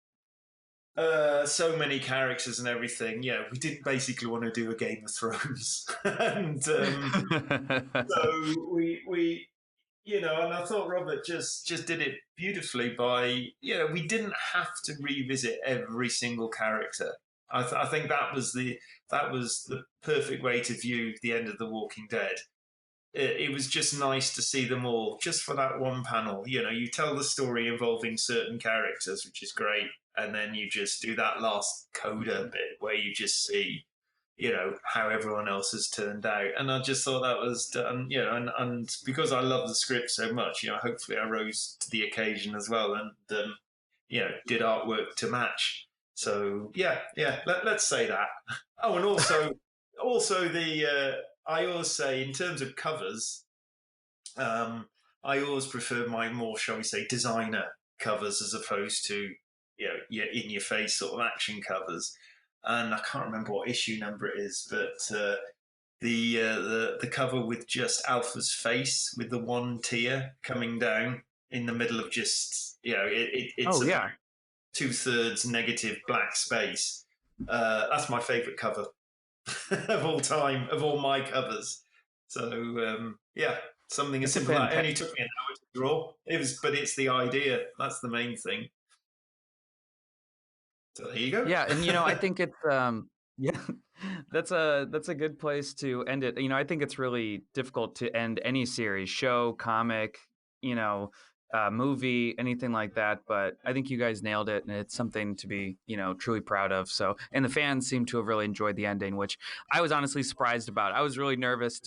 so many characters and everything. We didn't basically want to do a Game of Thrones, and so we and I thought Robert just did it beautifully by we didn't have to revisit every single character. I think that was the perfect way to view the end of The Walking Dead. It was just nice to see them all just for that one panel. You tell the story involving certain characters, which is great, and then you just do that last coda bit where you just see, how everyone else has turned out. And I just thought that was done, and because I love the script so much, hopefully I rose to the occasion as well and, did artwork to match. So let's say that. Oh, and also the. I always say, in terms of covers, I always prefer my more, shall we say, designer covers as opposed to, in-your-face sort of action covers. And I can't remember what issue number it is, but the cover with just Alpha's face with the one tear coming down in the middle of just, it's 2/3 negative black space. That's my favourite cover. Of all time, of all my covers. So something as simple that only took me an hour to draw. But it's the idea. That's the main thing. So there you go. Yeah, and I think it's that's a good place to end it. I think it's really difficult to end any series, show, comic, movie, anything like that. But I think you guys nailed it, and it's something to be, truly proud of. So, and the fans seem to have really enjoyed the ending, which I was honestly surprised about. I was really nervous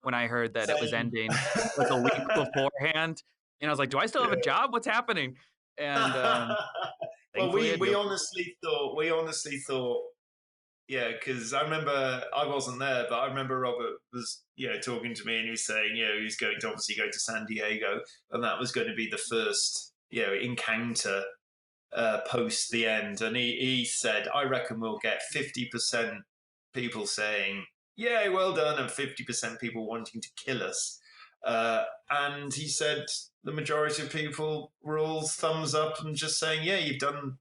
when I heard that it was ending like a week beforehand, and I was like, "Do I still have a job? What's happening?" And well, we honestly thought. Yeah, because I remember I wasn't there, but I remember Robert was, talking to me, and he was saying, he was going to obviously go to San Diego, and that was going to be the first, encounter post the end. And he said, I reckon we'll get 50% people saying, "Yeah, well done," and 50% people wanting to kill us. And he said the majority of people were all thumbs up and just saying, "Yeah, you've done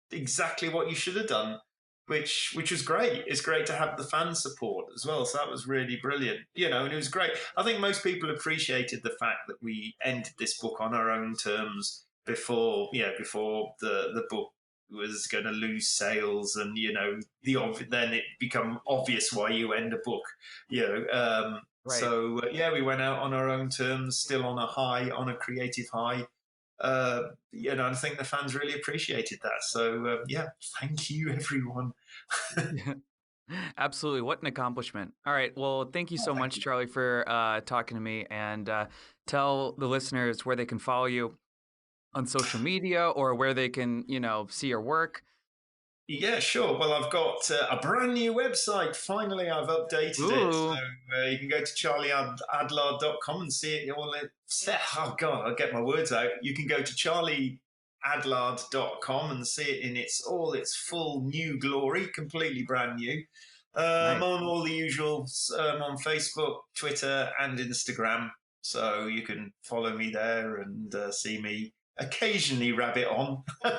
exactly what you should have done." Which was great. It's great to have the fan support as well. So that was really brilliant, and it was great. I think most people appreciated the fact that we ended this book on our own terms before the book was going to lose sales, and then it become obvious why you end a book, Right. So we went out on our own terms, still on a creative high. And I think the fans really appreciated that. So thank you, everyone. Absolutely, what an accomplishment! All right, well, thank you so much, Charlie, for talking to me, and tell the listeners where they can follow you on social media or where they can, see your work. Yeah, sure. Well, I've got a brand new website. Finally, I've updated it. So you can go to charlieadlard.com and see it all. Oh, God, I'll get my words out. You can go to charlieadlard.com adlard.com and see it in its full new glory, completely brand new. Nice. On all the usuals, on Facebook, Twitter, and Instagram. So you can follow me there and see me occasionally rabbit on when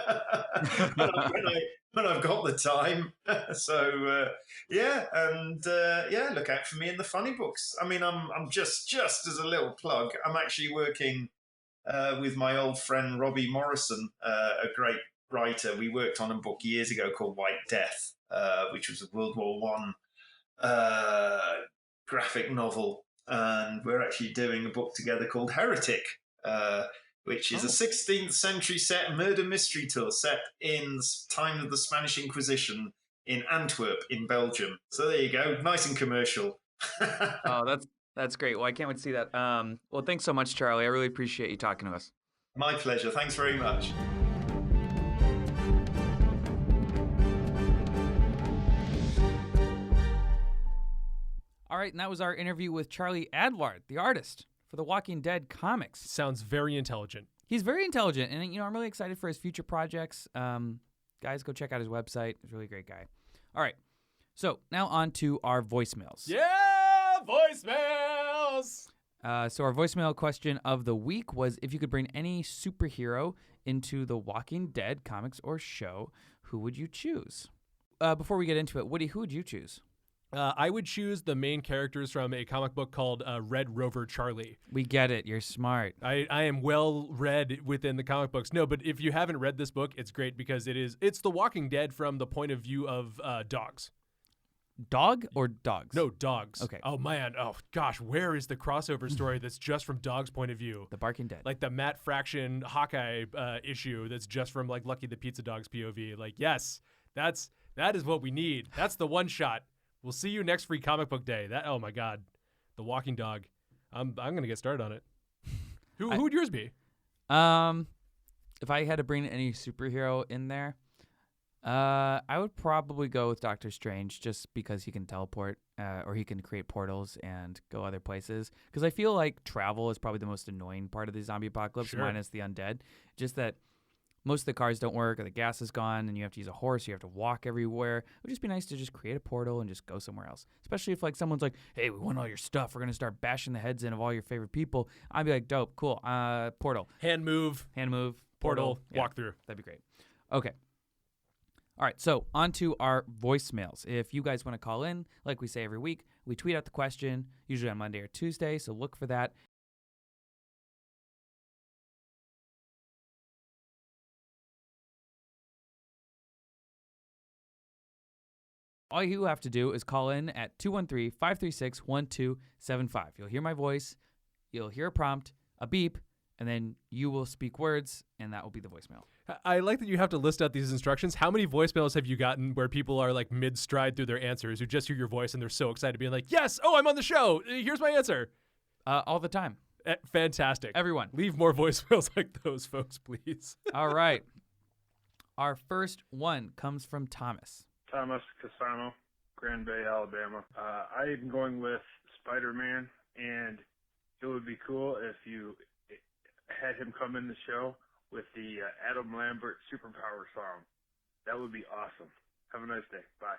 I've got the time. So look out for me in the funny books. I mean, I'm just as a little plug, I'm actually working with my old friend Robbie Morrison, a great writer. We worked on a book years ago called White Death, which was a World War One graphic novel, and we're actually doing a book together called Heretic, which is a 16th century set murder mystery tour set in the time of the Spanish Inquisition in Antwerp in Belgium. So there you go, nice and commercial. Oh, that's great. Well, I can't wait to see that. Well, thanks so much, Charlie. I really appreciate you talking to us. My pleasure. Thanks very much. All right, and that was our interview with Charlie Adlard, the artist for the Walking Dead comics. Sounds very intelligent. He's very intelligent, and I'm really excited for his future projects. Guys, go check out his website. He's a really great guy. All right, so now on to our voicemails. Yeah, voicemails! So our voicemail question of the week was, if you could bring any superhero into the Walking Dead comics or show, who would you choose? Before we get into it, Woody, who would you choose? I would choose the main characters from a comic book called Red Rover Charlie. We get it. You're smart. I am well read within the comic books. No, but if you haven't read this book, it's great because it's The Walking Dead from the point of view of dogs. Dog or dogs? No, dogs. Okay. Oh, man. Oh, gosh. Where is the crossover story that's just from dogs' point of view? The Barking Dead. Like the Matt Fraction Hawkeye issue that's just from like Lucky the Pizza Dog's POV. Like, yes, that is what we need. That's the one shot. We'll see you next Free Comic Book Day. Oh my God, The Walking Dog. I'm gonna get started on it. Who would yours be? If I had to bring any superhero in there, I would probably go with Doctor Strange, just because he can teleport, or he can create portals and go other places. Because I feel like travel is probably the most annoying part of the zombie apocalypse, Sure. minus the undead. Just that most of the cars don't work, or the gas is gone, and you have to use a horse, you have to walk everywhere. It would just be nice to just create a portal and just go somewhere else. Especially if like someone's like, hey, we want all your stuff. We're going to start bashing the heads in of all your favorite people. I'd be like, dope, cool, portal. Hand move, Portal, yeah, walk through. That'd be great. Okay. All right, so on to our voicemails. If you guys want to call in, like we say every week, we tweet out the question, usually on Monday or Tuesday, so look for that. All you have to do is call in at 213-536-1275. You'll hear my voice, you'll hear a prompt, a beep, and then you will speak words, and that will be the voicemail. I like that you have to list out these instructions. How many voicemails have you gotten where people are like mid-stride through their answers, who just hear your voice and they're so excited, being like, yes, oh, I'm on the show. Here's my answer. All the time. Fantastic. Everyone. Leave more voicemails like those, folks, please. All right. Our first one comes from Thomas. Thomas Casano, Grand Bay, Alabama. I am going with Spider-Man, and it would be cool if you had him come in the show with the Adam Lambert Superpower song. That would be awesome. Have a nice day. Bye.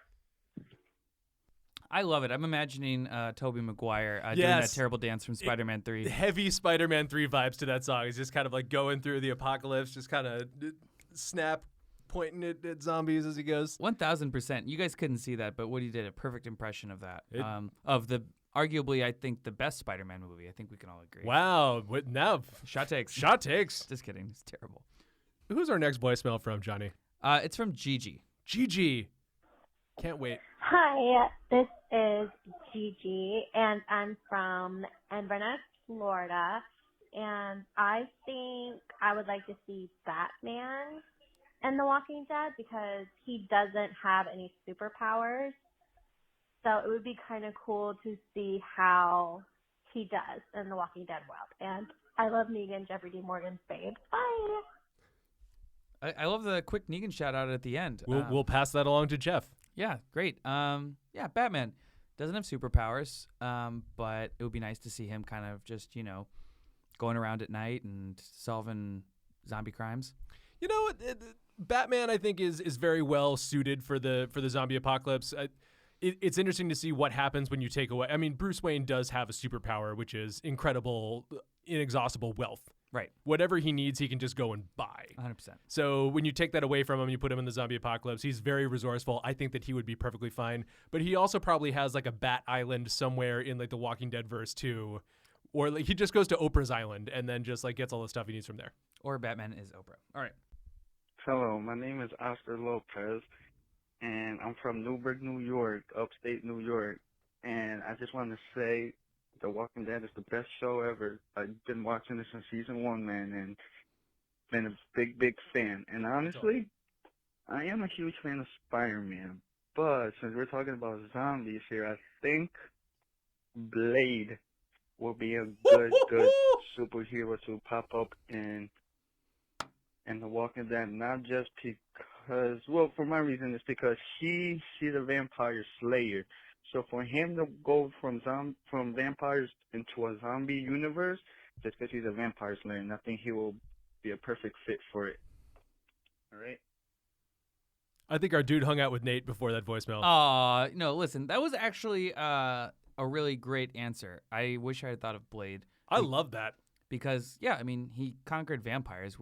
I love it. I'm imagining Tobey Maguire doing Yes. that terrible dance from Spider-Man 3. Heavy Spider-Man 3 vibes to that song. He's just kind of like going through the apocalypse, just kind of snap, pointing at zombies as he goes. 1,000%. You guys couldn't see that, but Woody did a perfect impression of that. Of the arguably, I think, the best Spider-Man movie. I think we can all agree. Wow. What now? Shot takes. Shot takes. Just kidding. It's terrible. Who's our next voicemail from, Johnny? It's from Gigi. Gigi. Can't wait. Hi, this is Gigi, and I'm from Inverness, Florida, and I think I would like to see Batman in The Walking Dead because he doesn't have any superpowers, so it would be kind of cool to see how he does in The Walking Dead world. And I love Negan, Jeffrey D. Morgan's babe. Bye! I love the quick Negan shout-out at the end. We'll pass that along to Jeff. Yeah, great. Yeah, Batman doesn't have superpowers, but it would be nice to see him kind of just, going around at night and solving zombie crimes. You know, Batman I think is very well suited for the zombie apocalypse. It's interesting to see what happens when you take away. I mean, Bruce Wayne does have a superpower, which is incredible, inexhaustible wealth. Right. Whatever he needs, he can just go and buy. 100%. So when you take that away from him, you put him in the zombie apocalypse, he's very resourceful. I think that he would be perfectly fine. But he also probably has like a Bat Island somewhere in like the Walking Dead verse too. Or like he just goes to Oprah's Island and then just like gets all the stuff he needs from there. Or Batman is Oprah. All right. Hello, my name is Oscar Lopez, and I'm from Newburgh, New York, upstate New York. And I just want to say The Walking Dead is the best show ever. I've been watching this since season 1, man, and been a big fan. And honestly, I am a huge fan of Spider-Man. But since we're talking about zombies here, I think Blade will be a good superhero to pop up in The Walking Dead. Not just because, well, for my reason, it's because she's a vampire slayer. So for him to go from vampires into a zombie universe, just because he's a vampire slayer, and I think he will be a perfect fit for it. All right? I think our dude hung out with Nate before that voicemail. No, listen, that was actually a really great answer. I wish I had thought of Blade. I love that. Because, yeah, I mean, he conquered vampires,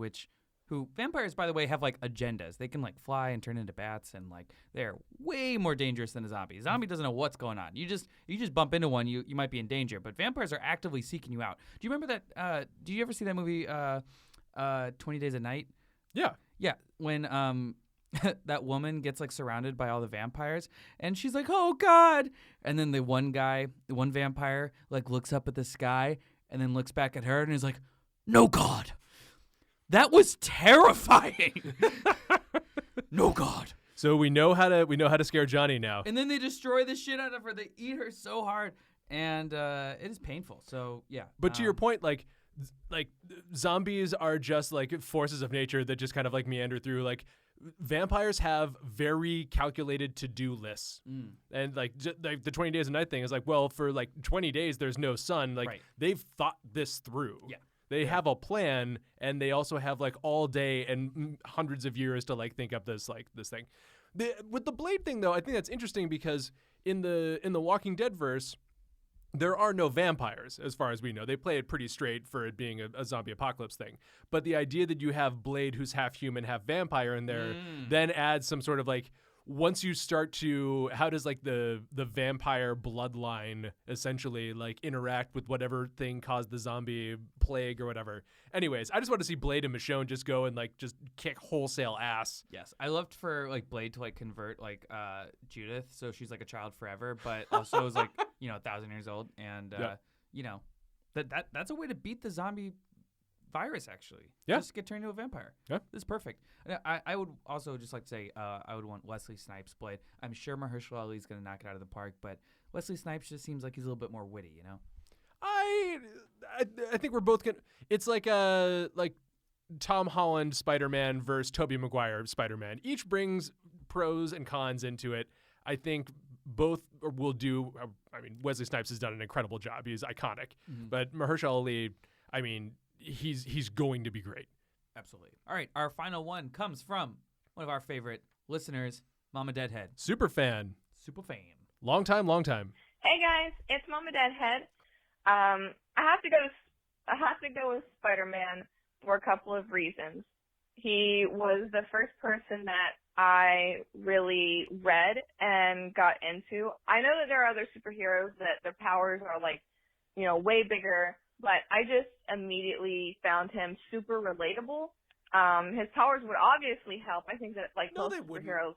vampires, by the way, have, like, agendas. They can, like, fly and turn into bats, and, like, they're way more dangerous than a zombie. A zombie doesn't know what's going on. You just bump into one, you might be in danger. But vampires are actively seeking you out. Do you remember that, do you ever see that movie, 20 Days a Night? Yeah. Yeah, when, that woman gets, like, surrounded by all the vampires, and she's like, oh, God! And then the one vampire, like, looks up at the sky, and then looks back at her, and is like, no, God! That was terrifying. No, God. So we know how to scare Johnny now. And then they destroy the shit out of her. They eat her so hard, and it is painful. So yeah. But to your point, like zombies are just like forces of nature that just kind of like meander through. Like vampires have very calculated to-do lists, and like the 20 Days a Night thing is like, well, for like 20 days there's no sun. Like they've thought this through. Yeah. They have a plan, and they also have like all day and hundreds of years to like think up this thing. With the Blade thing, though, I think that's interesting because in the Walking Dead verse, there are no vampires as far as we know. They play it pretty straight for it being a zombie apocalypse thing. But the idea that you have Blade, who's half human, half vampire in there, then adds some sort of like, once you start to, how does like the vampire bloodline essentially like interact with whatever thing caused the zombie plague or whatever. Anyways, I just want to see Blade and Michonne just go and like just kick wholesale ass. Yes, I loved for like Blade to like convert like Judith, so she's like a child forever, but also is like 1,000 years old, and that's a way to beat the zombie virus, actually. Yeah. Just get turned into a vampire. Yeah. This is perfect. I would also just like to say I would want Wesley Snipes Blade. I'm sure Mahershala Ali is going to knock it out of the park, but Wesley Snipes just seems like he's a little bit more witty, you know? I think we're both going to... It's like Tom Holland Spider-Man versus Tobey Maguire Spider-Man. Each brings pros and cons into it. I think both will do... I mean, Wesley Snipes has done an incredible job. He's iconic. Mm-hmm. But Mahershala Ali, I mean... He's going to be great. Absolutely. All right, our final one comes from one of our favorite listeners, Mama Deadhead. Super fan. Long time. Hey guys, it's Mama Deadhead. I have to go with Spider-Man for a couple of reasons. He was the first person that I really read and got into. I know that there are other superheroes that their powers are like, way bigger. But I just immediately found him super relatable. His powers would obviously help. I think that most superheroes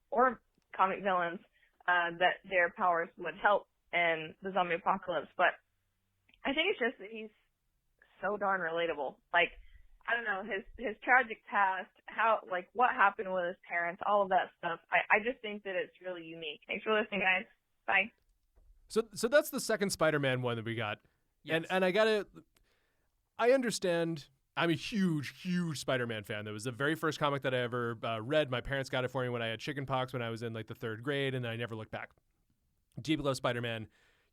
or comic villains, that their powers would help in the zombie apocalypse. But I think it's just that he's so darn relatable. Like, I don't know, his tragic past, what happened with his parents, all of that stuff. I just think that it's really unique. Thanks for listening, guys. Bye. So that's the second Spider-Man one that we got. Yes. And I understand. I'm a huge Spider-Man fan. That was the very first comic that I ever read. My parents got it for me when I had chickenpox when I was in like the 3rd grade, and I never looked back. Deep love Spider-Man.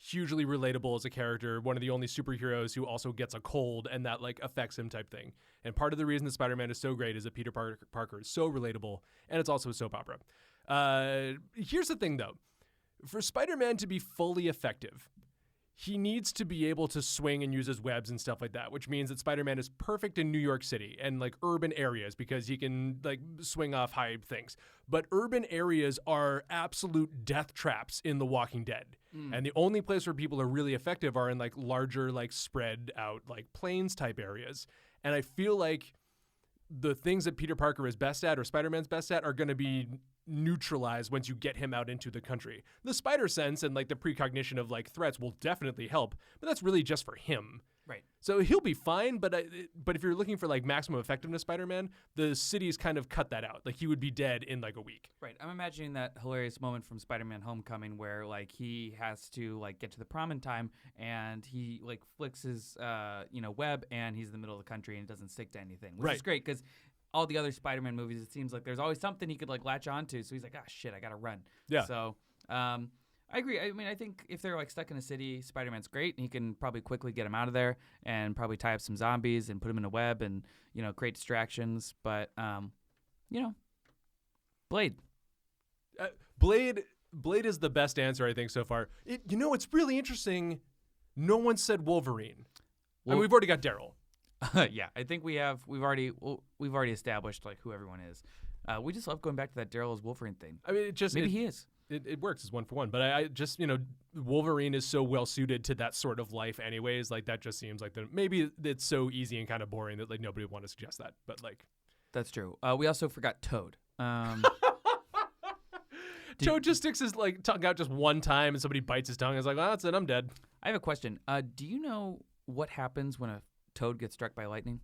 hugely relatable as a character, one of the only superheroes who also gets a cold and that like affects him type thing. And part of the reason that Spider-Man is so great is that Peter Parker is so relatable, and it's also a soap opera. Here's the thing though. For Spider-Man to be fully effective, he needs to be able to swing and use his webs and stuff like that, which means that Spider-Man is perfect in New York City and like urban areas because he can like swing off high things. But urban areas are absolute death traps in The Walking Dead. And the only place where people are really effective are in like larger, like spread out, like plains type areas. And I feel like the things that Peter Parker is best at or Spider-Man's best at are going to be neutralized once you get him out into the country. The spider sense and like the precognition of like threats will definitely help, but that's really just for him. Right. So he'll be fine, but if you're looking for like maximum effectiveness Spider-Man, the city's kind of cut that out. Like he would be dead in like a week. Right. I'm imagining that hilarious moment from Spider-Man Homecoming where like he has to like get to the prom in time and he like flicks his web and he's in the middle of the country and it doesn't stick to anything, which is great because all the other Spider-Man movies, it seems like there's always something he could like latch onto. So he's like, shit, I gotta run. Yeah. So I agree. I mean, I think if they're like stuck in a city, Spider-Man's great. He can probably quickly get him out of there and probably tie up some zombies and put him in a web and create distractions. But Blade. Blade is the best answer I think so far. It's really interesting. No one said Wolverine. I mean, we've already got Daryl. Yeah, I think we've already established like who everyone is. We just love going back to that Daryl as Wolverine thing. I mean, he is. It works as 1-for-1, but I just Wolverine is so well suited to that sort of life, anyways. Like that just seems like maybe it's so easy and kind of boring that like nobody would want to suggest that. But like, that's true. We also forgot Toad. Toad just sticks his like tongue out just one time, and somebody bites his tongue. It's like, that's it, I'm dead. I have a question. Do you know what happens when a Toad gets struck by lightning?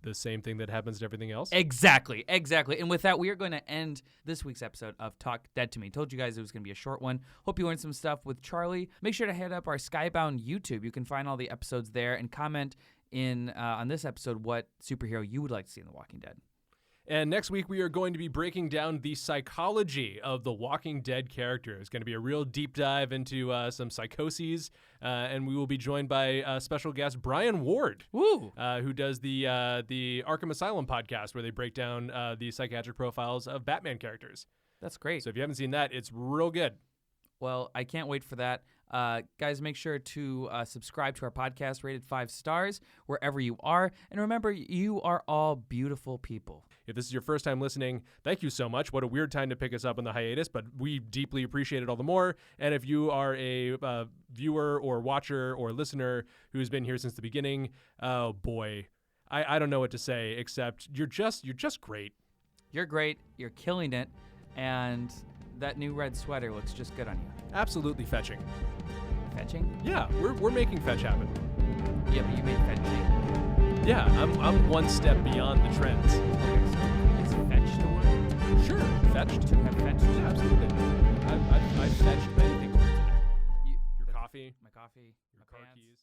The same thing that happens to everything else? Exactly. And with that, we are going to end this week's episode of Talk Dead to Me. Told you guys it was going to be a short one. Hope you learned some stuff with Charlie. Make sure to head up our Skybound YouTube. You can find all the episodes there and comment on this episode what superhero you would like to see in The Walking Dead. And next week, we are going to be breaking down the psychology of the Walking Dead character. It's going to be a real deep dive into some psychoses, and we will be joined by special guest Brian Ward, who does the Arkham Asylum podcast, where they break down the psychiatric profiles of Batman characters. That's great. So if you haven't seen that, it's real good. Well, I can't wait for that. Guys, make sure to subscribe to our podcast, rated 5 stars, wherever you are. And remember, you are all beautiful people. If this is your first time listening, thank you so much. What a weird time to pick us up on the hiatus, but we deeply appreciate it all the more. And if you are a viewer or watcher or listener who's been here since the beginning, oh boy, I don't know what to say except you're just great. You're great. You're killing it. And that new red sweater looks just good on you. Absolutely fetching. Fetching? Yeah, we're making fetch happen. Yeah, but you made fetching. Yeah, I'm one step beyond the trends. Okay, so is fetched a word? Sure, fetched. To have fetched? Absolutely. I've fetched many things today. Your coffee. My coffee. Your my car pants. keys.